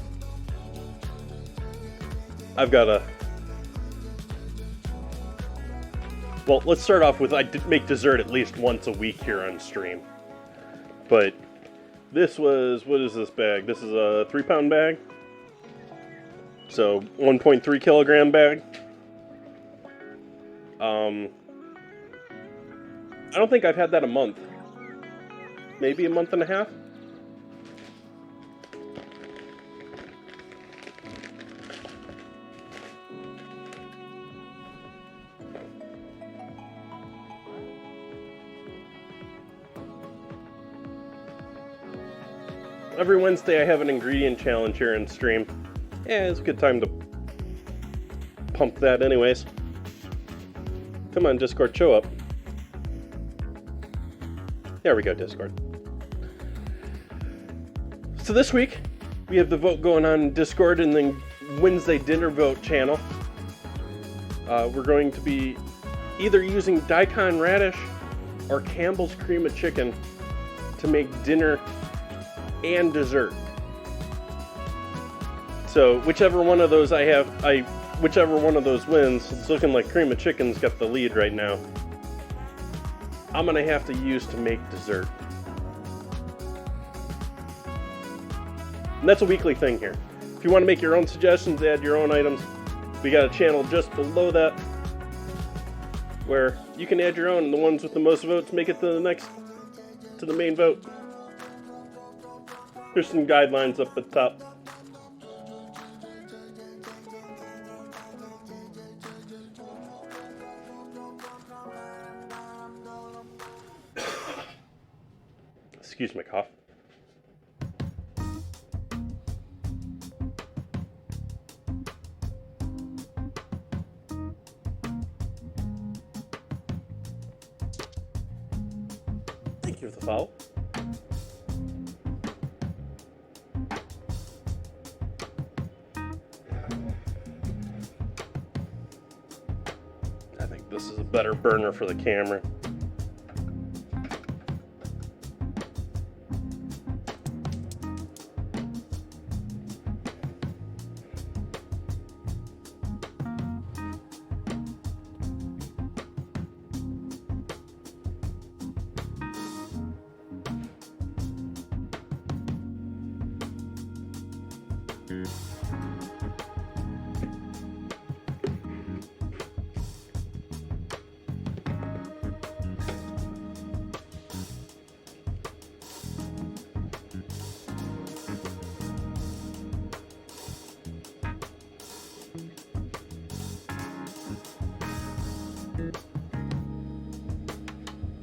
I've got a... Well, let's start off with, I make dessert at least once a week here on stream. But this was, what is this bag? This is a 3-pound bag. So 1.3 kilogram bag. I don't think I've had that a month. Maybe a month and a half. Every Wednesday I have an ingredient challenge here in stream. Yeah, it's a good time to pump that anyways. Come on, Discord, show up. There we go, Discord. So this week, we have the vote going on in Discord in the Wednesday dinner vote channel. We're going to be either using daikon radish or Campbell's cream of chicken to make dinner and dessert. So whichever one of those whichever one of those wins, it's looking like cream of chicken's got the lead right now. I'm gonna have to use to make dessert. And that's a weekly thing here. If you want to make your own suggestions, add your own items, we got a channel just below that where you can add your own, and the ones with the most votes make it to the main vote. Here's some guidelines up at the top. Excuse my cough. Thank you for the follow. I think this is a better burner for the camera.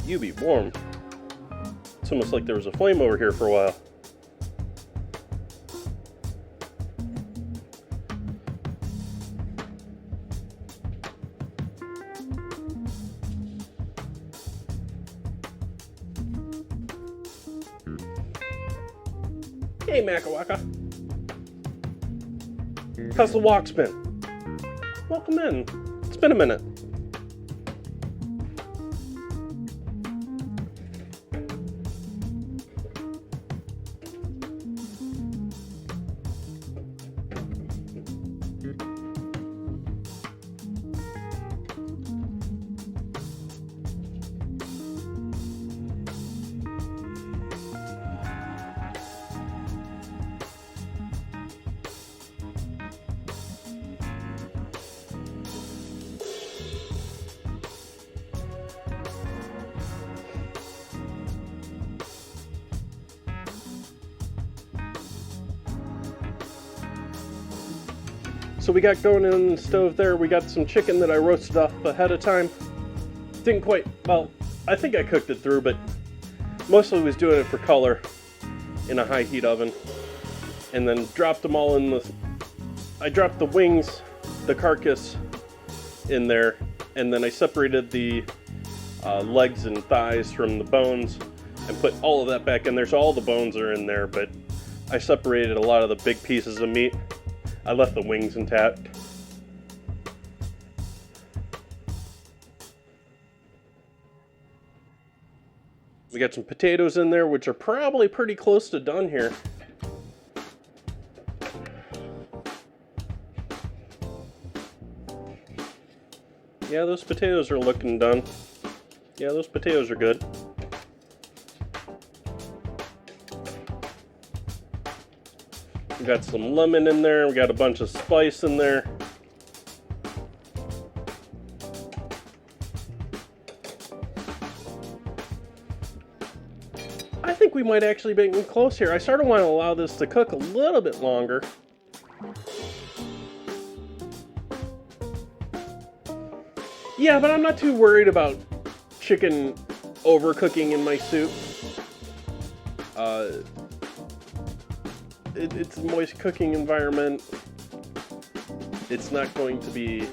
You be warm. It's almost like there was a flame over here for a while. Hey, Makawaka. How's the walk's been? Welcome in. It's been a minute. So we got going in the stove there. We got some chicken that I roasted off ahead of time. Didn't quite, well, I think I cooked it through, but mostly was doing it for color in a high heat oven. And then dropped them all in I dropped the wings, the carcass in there, and then I separated the legs and thighs from the bones and put all of that back in there. So all the bones are in there, but I separated a lot of the big pieces of meat. I left the wings intact. We got some potatoes in there, which are probably pretty close to done here. Yeah, those potatoes are looking done. Yeah, those potatoes are good. We got some lemon in there. We got a bunch of spice in there. I think we might actually be getting close here. I sort of want to allow this to cook a little bit longer. Yeah, but I'm not too worried about chicken overcooking in my soup. It's a moist cooking environment. It's not going to be...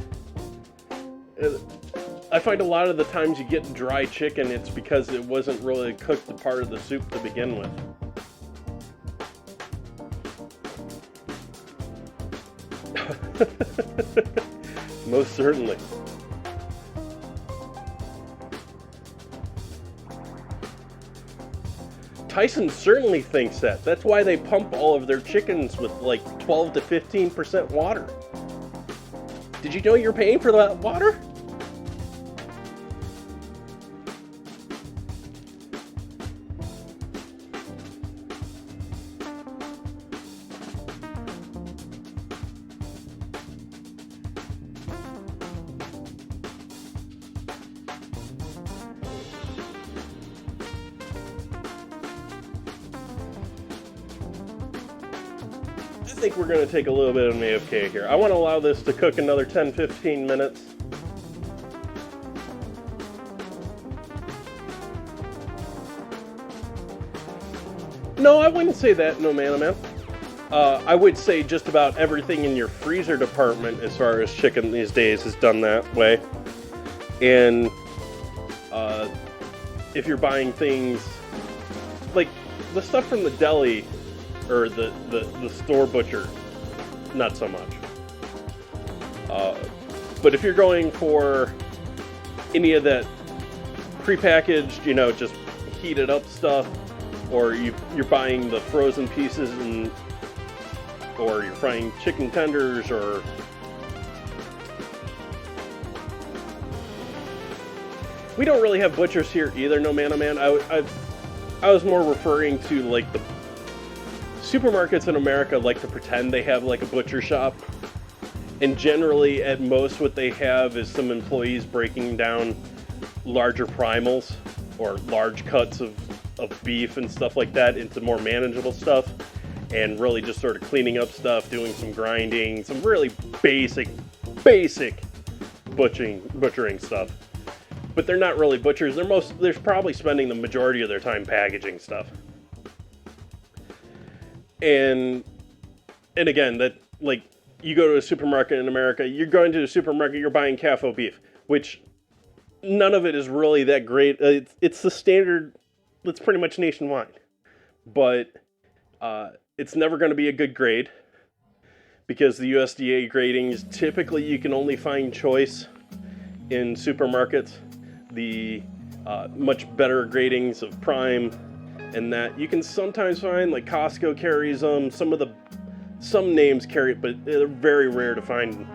I find a lot of the times you get dry chicken, it's because it wasn't really cooked a part of the soup to begin with. Most certainly. Tyson certainly thinks that. That's why they pump all of their chickens with like 12 to 15% water. Did you know you're paying for that water? I think we're going to take a little bit of an AFK here. I want to allow this to cook another 10-15 minutes. No, I wouldn't say that, no man. I would say just about everything in your freezer department as far as chicken these days is done that way. And if you're buying things like the stuff from the deli or the store butcher, not so much. But if you're going for any of that prepackaged, just heated up stuff, or you're buying the frozen pieces or you're frying chicken tenders, or we don't really have butchers here either, no man. I was more referring to like the supermarkets in America like to pretend they have like a butcher shop, and generally at most what they have is some employees breaking down larger primals or large cuts of beef and stuff like that into more manageable stuff, and really just sort of cleaning up stuff, doing some grinding, some really basic butchering stuff. But they're not really butchers. They're probably spending the majority of their time packaging stuff. And again, that, like, you go to a supermarket in America, you're going to the supermarket, you're buying CAFO beef, which none of it is really that great. It's the standard, it's pretty much nationwide. But it's never going to be a good grade, because the USDA gradings, typically you can only find choice in supermarkets. The much better gradings of prime and that you can sometimes find, like Costco carries them, some names carry it, but they're very rare to find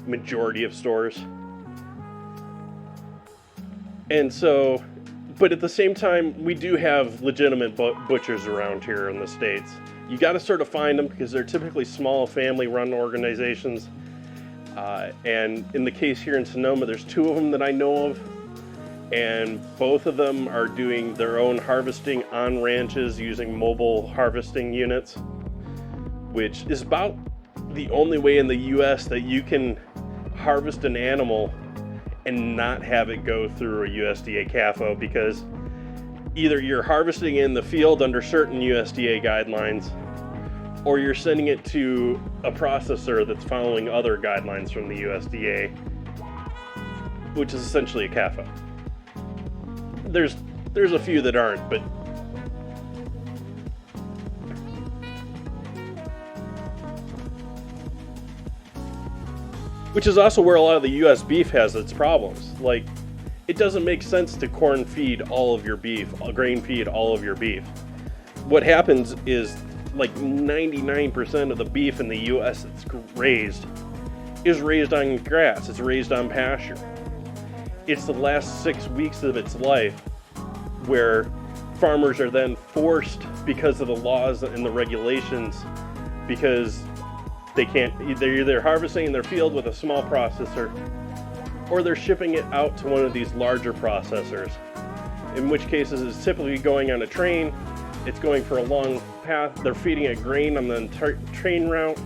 majority of stores. And so, but at the same time, we do have legitimate butchers around here in the States. You got to sort of find them because they're typically small family-run organizations. And in the case here in Sonoma, there's two of them that I know of. And both of them are doing their own harvesting on ranches using mobile harvesting units, which is about the only way in the US that you can harvest an animal and not have it go through a USDA CAFO, because either you're harvesting in the field under certain USDA guidelines, or you're sending it to a processor that's following other guidelines from the USDA, which is essentially a CAFO. There's a few that aren't, but which is also where a lot of the US beef has its problems. Like, it doesn't make sense to corn feed all of your beef, grain feed all of your beef. What happens is, like, 99% of the beef in the US that's raised is raised on grass, it's raised on pasture. It's the last 6 weeks of its life where farmers are then forced, because of the laws and the regulations, because they can't, they're either harvesting in their field with a small processor, or they're shipping it out to one of these larger processors, in which cases it's typically going on a train. It's going for a long path. They're feeding it grain on the train route.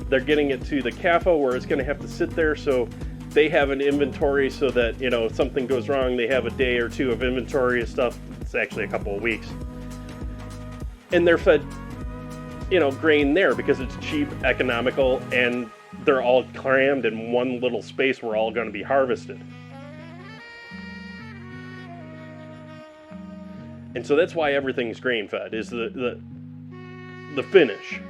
They're getting it to the CAFO where it's going to have to sit there, so they have an inventory so that, you know, if something goes wrong, they have a day or two of inventory and stuff. It's actually a couple of weeks. And they're fed, you know, grain there because it's cheap, economical, and they're all crammed in one little space where all going to be harvested. And so that's why everything's grain fed, is the finish.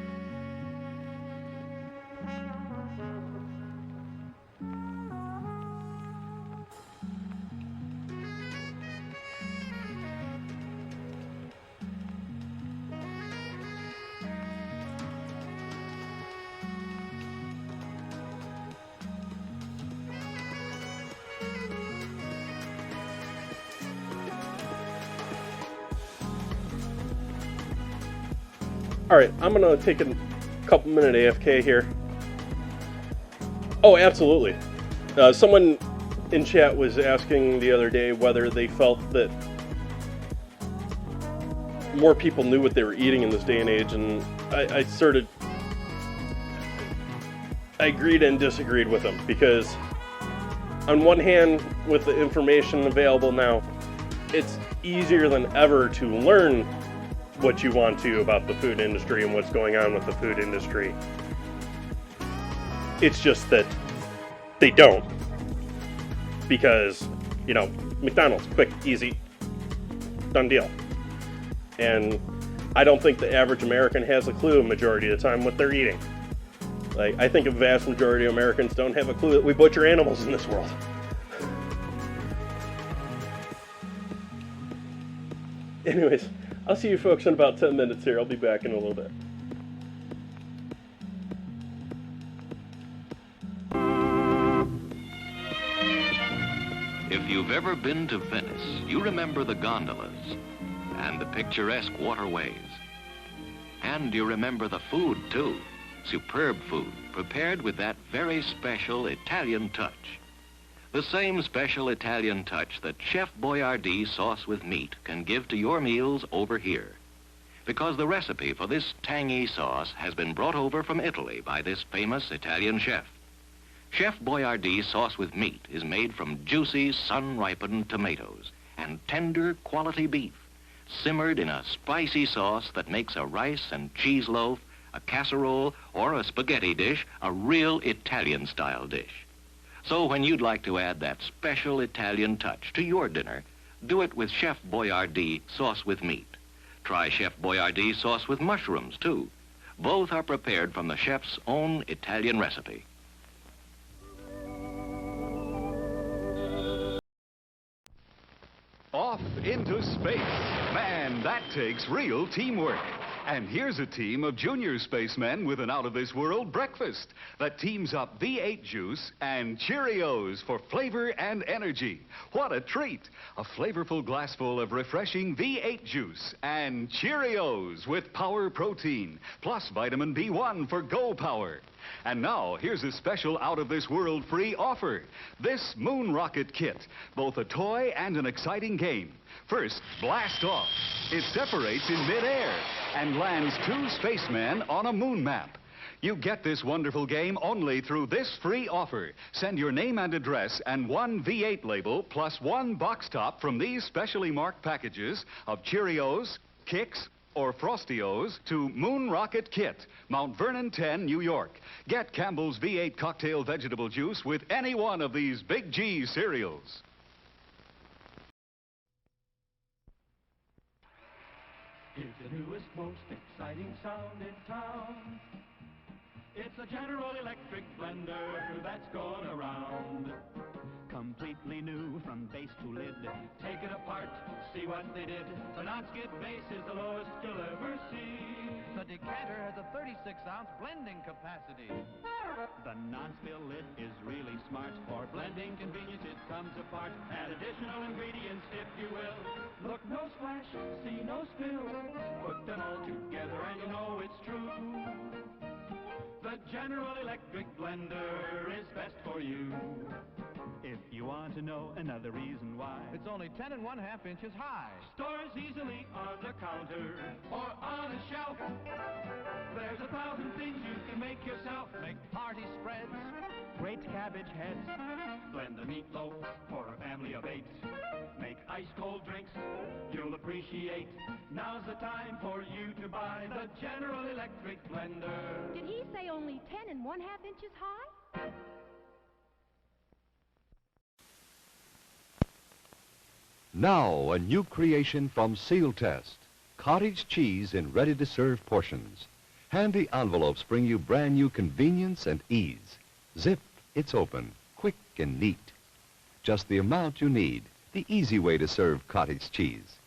Alright, I'm going to take a couple minute AFK here. Oh, absolutely. Someone in chat was asking the other day whether they felt that more people knew what they were eating in this day and age, and I agreed and disagreed with them, because on one hand, with the information available now, it's easier than ever to learn what you want to about the food industry and what's going on with the food industry. It's just that they don't, because, you know, McDonald's, quick, easy, done deal. And I don't think the average American has a clue majority of the time what they're eating. Like, I think a vast majority of Americans don't have a clue that we butcher animals in this world. Anyways, I'll see you folks in about 10 minutes here. I'll be back in a little bit. If you've ever been to Venice, you remember the gondolas and the picturesque waterways. And you remember the food, too. Superb food, prepared with that very special Italian touch. The same special Italian touch that Chef Boyardee sauce with meat can give to your meals over here. Because the recipe for this tangy sauce has been brought over from Italy by this famous Italian chef. Chef Boyardee sauce with meat is made from juicy, sun-ripened tomatoes and tender quality beef, simmered in a spicy sauce that makes a rice and cheese loaf, a casserole, or a spaghetti dish a real Italian-style dish. So when you'd like to add that special Italian touch to your dinner, do it with Chef Boyardee sauce with meat. Try Chef Boyardee sauce with mushrooms, too. Both are prepared from the chef's own Italian recipe. Off into space. Man, that takes real teamwork. And here's a team of junior spacemen with an out-of-this-world breakfast that teams up V8 juice and Cheerios for flavor and energy. What a treat! A flavorful glassful of refreshing V8 juice and Cheerios with power protein, plus vitamin B1 for Go Power. And now, here's a special out-of-this-world free offer. This Moon Rocket Kit, both a toy and an exciting game. First, blast off. It separates in midair and lands 2 spacemen on a moon map. You get this wonderful game only through this free offer. Send your name and address and one V8 label plus one box top from these specially marked packages of Cheerios, Kix, or Frosty-O's to Moon Rocket Kit, Mount Vernon 10, New York. Get Campbell's V8 cocktail vegetable juice with any one of these Big G cereals. It's the newest, most exciting sound in town. It's a General Electric blender that's going around. Completely new from base to lid. Take it apart, see what they did. The non-skid base is the lowest you'll ever see. The decanter has a 36-ounce blending capacity. The non-spill lid is really smart. For blending convenience, it comes apart. Add additional ingredients if you will. Look, no splash, see no spill. Put them all together and you know it's true. The General Electric blender is best for you. If you want to know another reason why, It's only 10 1/2 inches high. stores easily on the counter or on a shelf. There's 1,000 things you can make yourself. Make party spreads. Great cabbage heads. Blend the meatloaf for a family of 8. Make ice-cold drinks you'll appreciate. Now's the time for you to buy the General Electric blender. Did he say only 10 1/2 inches high? Now, a new creation from Seal Test. Cottage cheese in ready-to-serve portions. Handy envelopes bring you brand new convenience and ease. Zip, it's open, quick and neat. Just the amount you need, the easy way to serve cottage cheese.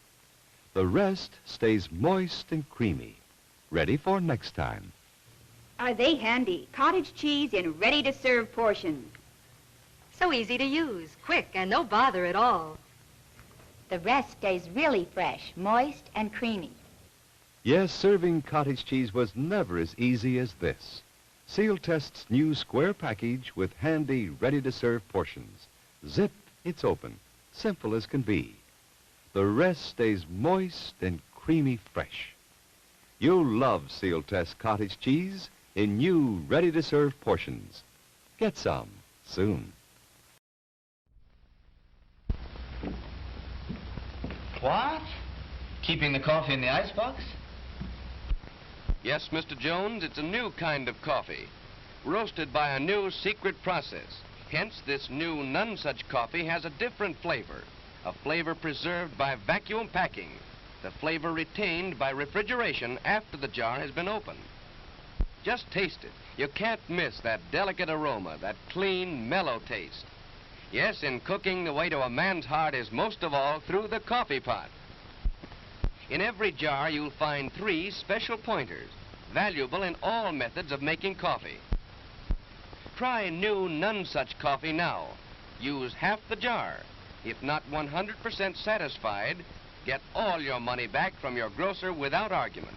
The rest stays moist and creamy, ready for next time. Are they handy? Cottage cheese in ready-to-serve portions. So easy to use, quick, and no bother at all. The rest stays really fresh, moist, and creamy. Yes, serving cottage cheese was never as easy as this. Seal Test's new square package with handy, ready-to-serve portions. Zip, it's open, simple as can be. The rest stays moist and creamy fresh. You'll love Seal Test cottage cheese in new, ready-to-serve portions. Get some soon. What? Keeping the coffee in the icebox? Yes, Mr. Jones, it's a new kind of coffee, roasted by a new secret process. Hence, this new none such coffee has a different flavor, a flavor preserved by vacuum packing, the flavor retained by refrigeration after the jar has been opened. Just taste it. You can't miss that delicate aroma, that clean, mellow taste. Yes, in cooking, the way to a man's heart is most of all through the coffee pot. In every jar, you'll find 3 special pointers, valuable in all methods of making coffee. Try new none such coffee now. Use half the jar. If not 100% satisfied, get all your money back from your grocer without argument.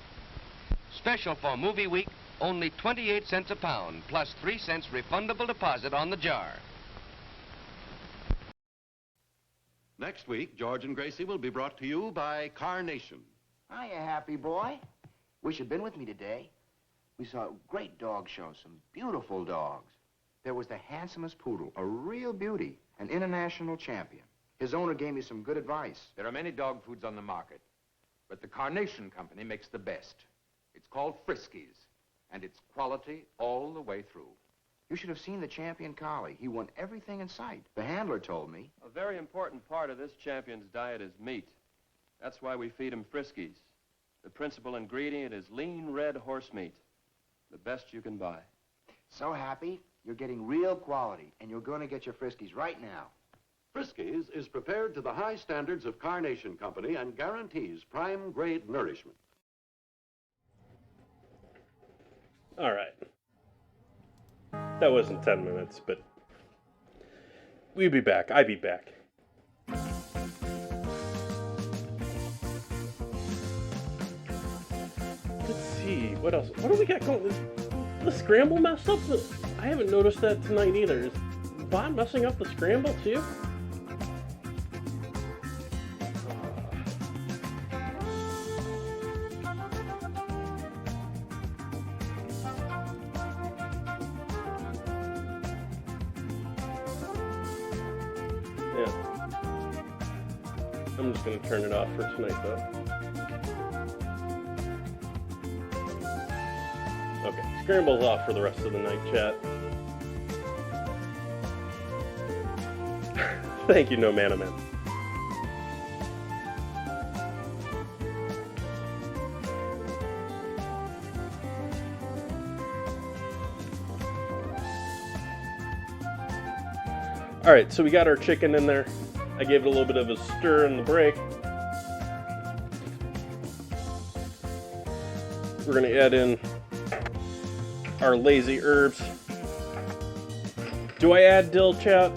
Special for movie week, only 28 cents a pound, plus 3 cents refundable deposit on the jar. Next week, George and Gracie will be brought to you by Carnation. Hiya, happy boy. Wish you'd been with me today. We saw a great dog show, some beautiful dogs. There was the handsomest poodle, a real beauty, an international champion. His owner gave me some good advice. There are many dog foods on the market, but the Carnation Company makes the best. It's called Friskies, and it's quality all the way through. You should have seen the champion collie. He won everything in sight. The handler told me. A very important part of this champion's diet is meat. That's why we feed him Friskies. The principal ingredient is lean red horse meat, the best you can buy. So happy, you're getting real quality, and you're going to get your Friskies right now. Friskies is prepared to the high standards of Carnation Company and guarantees prime-grade nourishment. All right. That wasn't 10 minutes, but we'll be back. I'll be back. Let's see. What else? What do we got going? Is the scramble messed up? I haven't noticed that tonight either. Is Bond messing up the scramble too? Yeah. I'm just going to turn it off for tonight, though. Okay, scramble's off for the rest of the night, chat. Thank you, No Man Man. Alright, so we got our chicken in there. I gave it a little bit of a stir in the break. We're going to add in our lazy herbs. Do I add dill, chat?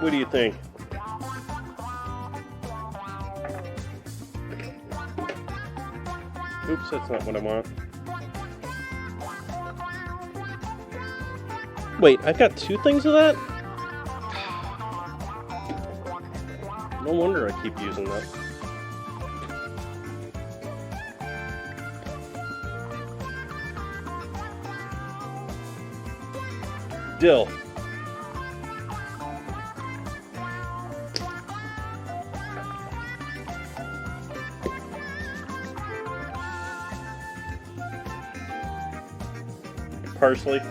What do you think? Oops, that's not what I want. Wait, I've got 2 things of that? No wonder I keep using that. Dill. Parsley.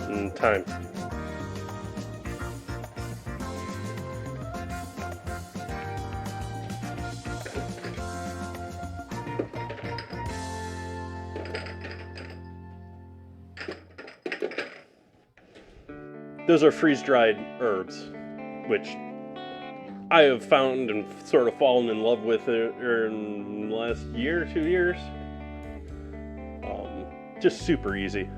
And thyme. Those are freeze-dried herbs, which I have found and sort of fallen in love with in the last year, 2 years. Just super easy.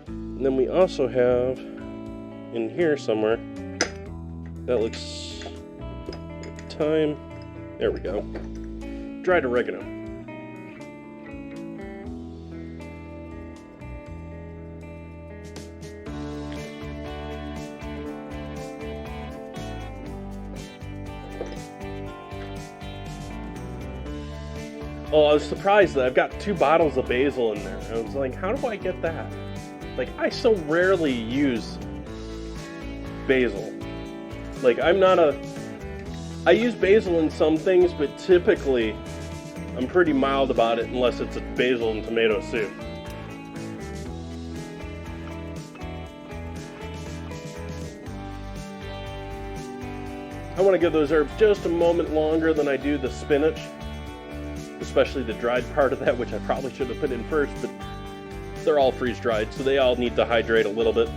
And then we also have in here somewhere, that looks thyme. There we go. Dried oregano. Oh, I was surprised that I've got 2 bottles of basil in there. I was like, how do I get that? Like, I so rarely use basil. Like, I use basil in some things, but typically I'm pretty mild about it unless it's a basil and tomato soup. I want to give those herbs just a moment longer than I do the spinach. Especially the dried part of that, which I probably should have put in first, but they're all freeze-dried, so they all need to hydrate a little bit.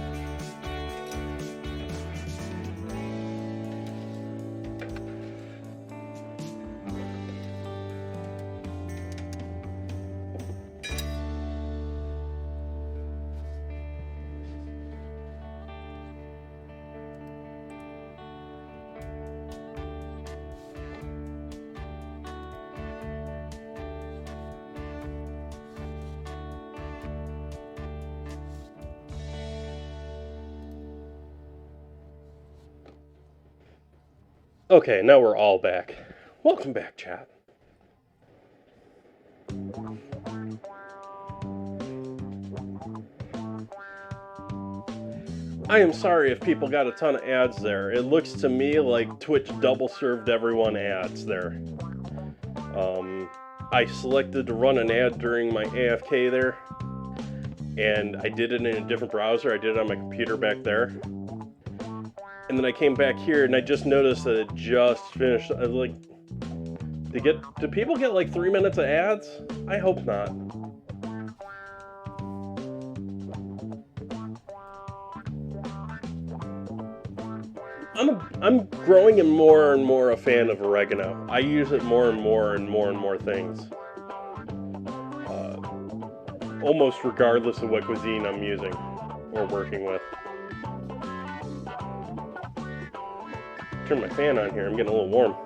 Okay, now we're all back. Welcome back, chat. I am sorry if people got a ton of ads there. It looks to me like Twitch double served everyone ads there. I selected to run an ad during my AFK there, and I did it in a different browser. I did it on my computer back there. And then I came back here and I just noticed that it just finished. I was like, do people get like 3 minutes of ads? I hope not. I'm growing and more a fan of oregano. I use it more and more things. Almost regardless of what cuisine I'm using or working with. Turn my fan on here, I'm getting a little warm.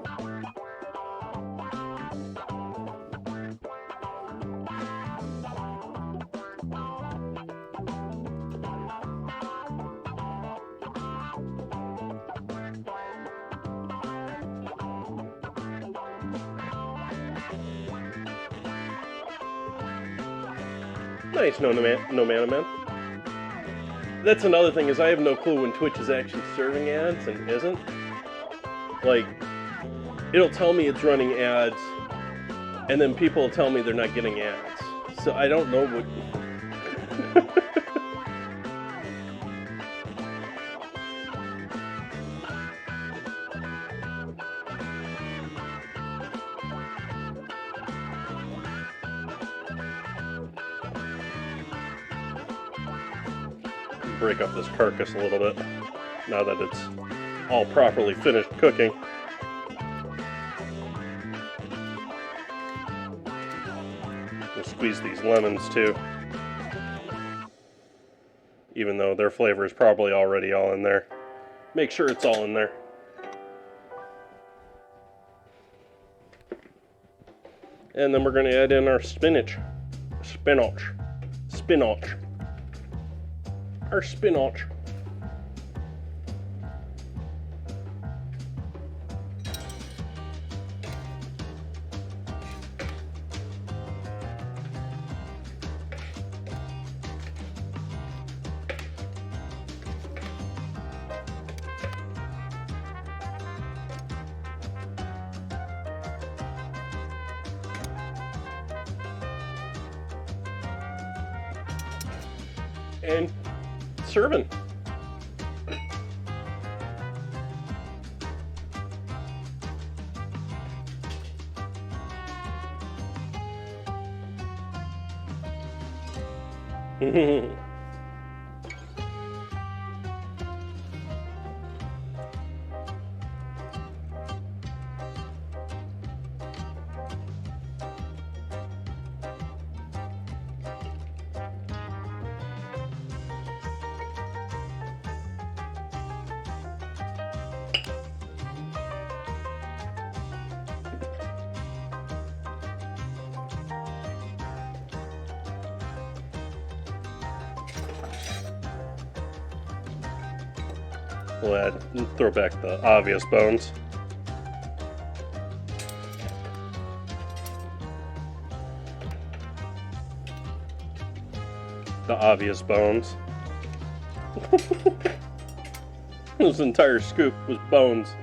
Nice, no man. That's another thing, is I have no clue when Twitch is actually serving ads and isn't. Like, it'll tell me it's running ads, and then people will tell me they're not getting ads. So I don't know what... Break up this carcass a little bit, now that it's all properly finished cooking. We'll squeeze these lemons too, even though their flavor is probably already all in there. Make sure it's all in there. And then we're going to add in our spinach. Our spinach. And serving. We'll add, throw back the obvious bones. The obvious bones. This entire scoop was bones.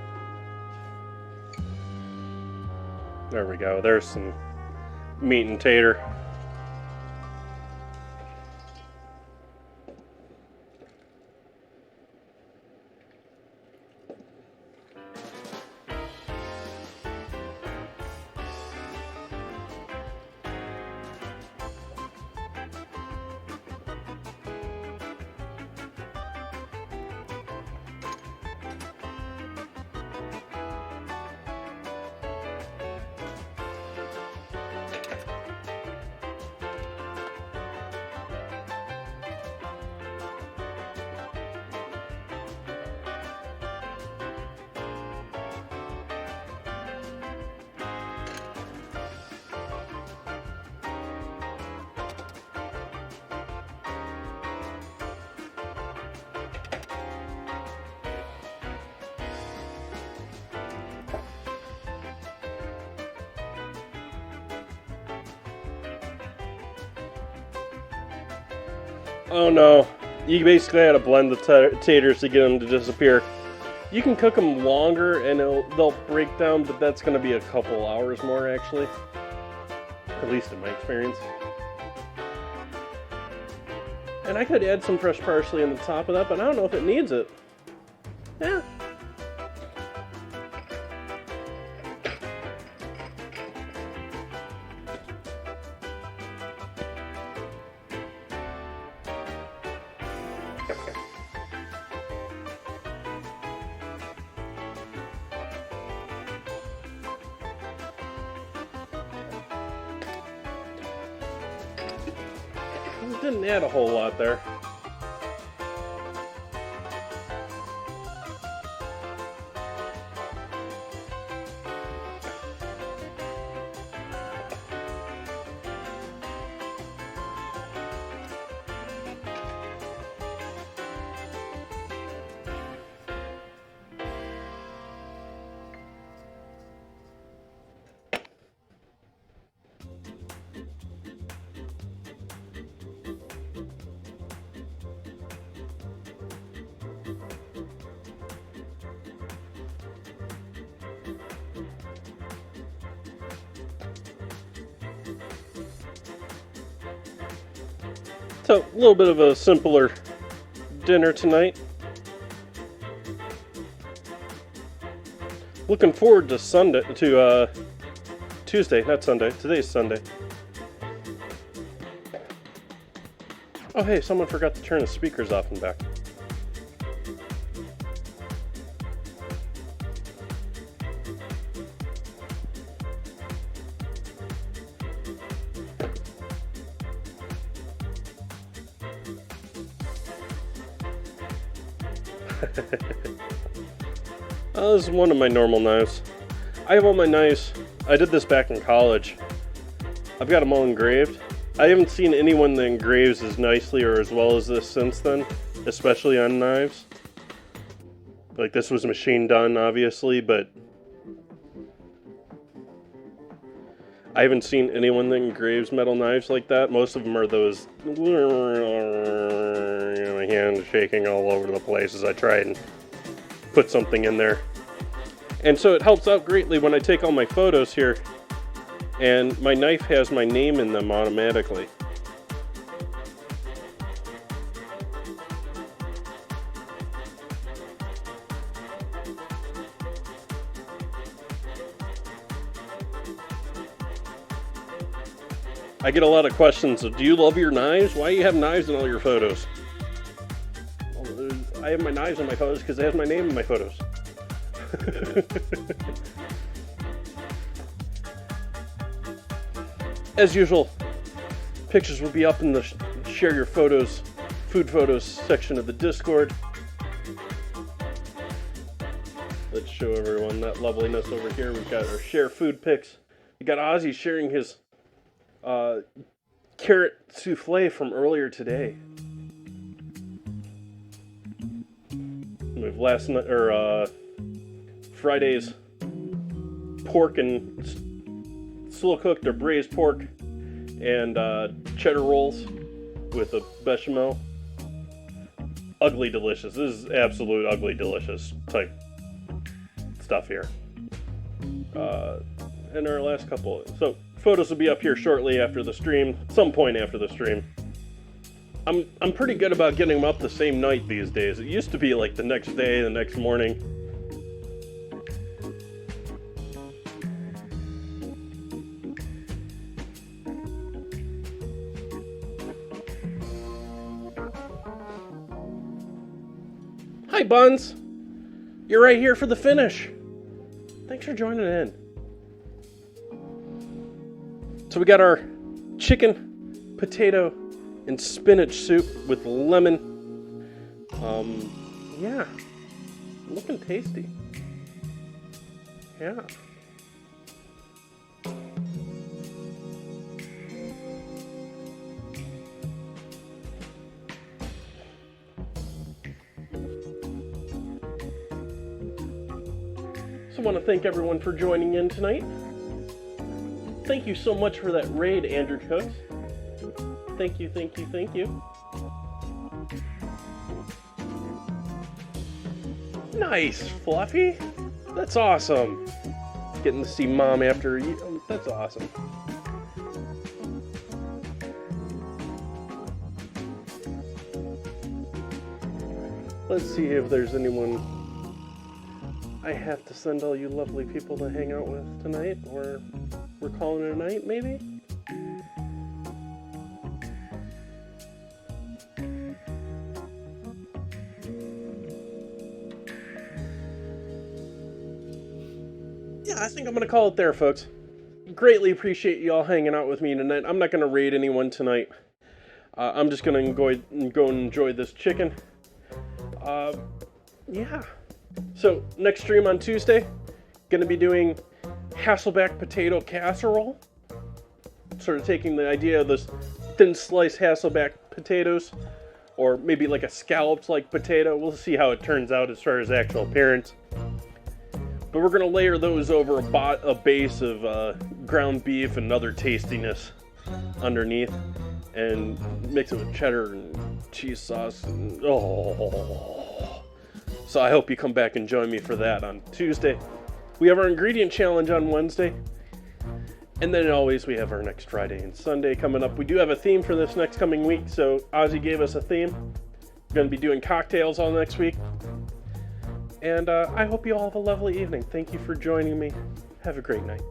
There we go. There's some meat and tater. Oh no, you basically had to blend the taters to get them to disappear. You can cook them longer and they'll break down, but that's going to be a couple hours more actually. At least in my experience. And I could add some fresh parsley on the top of that, but I don't know if it needs it. Yeah. Didn't add a whole lot there. So, a little bit of a simpler dinner tonight. Looking forward to Tuesday, not Sunday. Today's Sunday. Oh hey, someone forgot to turn the speakers off and back. This is one of my normal knives. I have all my knives. I did this back in college. I've got them all engraved. I haven't seen anyone that engraves as nicely or as well as this since then, especially on knives. Like, this was machine done, obviously, but I haven't seen anyone that engraves metal knives like that. Most of them are those, my hand shaking all over the place as I try and put something in there. And so it helps out greatly when I take all my photos here, and my knife has my name in them automatically. I get a lot of questions of, do you love your knives? Why do you have knives in all your photos? Well, I have my knives in my photos because it has my name in my photos. As usual, pictures will be up in the share your photos, food photos section of the Discord. Let's show everyone that loveliness over here. We've got our share food pics. We got Ozzy sharing his carrot souffle from earlier today. We have last night or Friday's pork and slow cooked or braised pork and cheddar rolls with a bechamel. Ugly delicious. This is absolute ugly delicious type stuff here. And our last couple. So photos will be up here shortly after the stream, some point after the stream. I'm pretty good about getting them up the same night these days. It used to be like the next day, the next morning. Hi, Buns. You're right here for the finish. Thanks for joining in. So we got our chicken, potato, and spinach soup with lemon. Yeah, looking tasty. Yeah. So I want to thank everyone for joining in tonight. Thank you so much for that raid, Andrew Cooks. Thank you, thank you, thank you. Nice, Fluffy. That's awesome. Getting to see Mom after you. That's awesome. Let's see if there's anyone I have to send all you lovely people to hang out with tonight, or we're calling it a night, maybe? Yeah, I think I'm going to call it there, folks. Greatly appreciate you all hanging out with me tonight. I'm not going to raid anyone tonight. I'm just going to go and enjoy this chicken. Yeah. So, next stream on Tuesday, going to be doing Hasselback potato casserole. Sort of taking the idea of those thin sliced Hasselback potatoes, or maybe like a scalloped like potato. We'll see how it turns out as far as actual appearance. But we're going to layer those over a base of ground beef and other tastiness underneath, and mix it with cheddar and cheese sauce. And, oh. So I hope you come back and join me for that on Tuesday. We have our ingredient challenge on Wednesday. And then always we have our next Friday and Sunday coming up. We do have a theme for this next coming week, so Ozzy gave us a theme. We're going to be doing cocktails all next week. And I hope you all have a lovely evening. Thank you for joining me. Have a great night.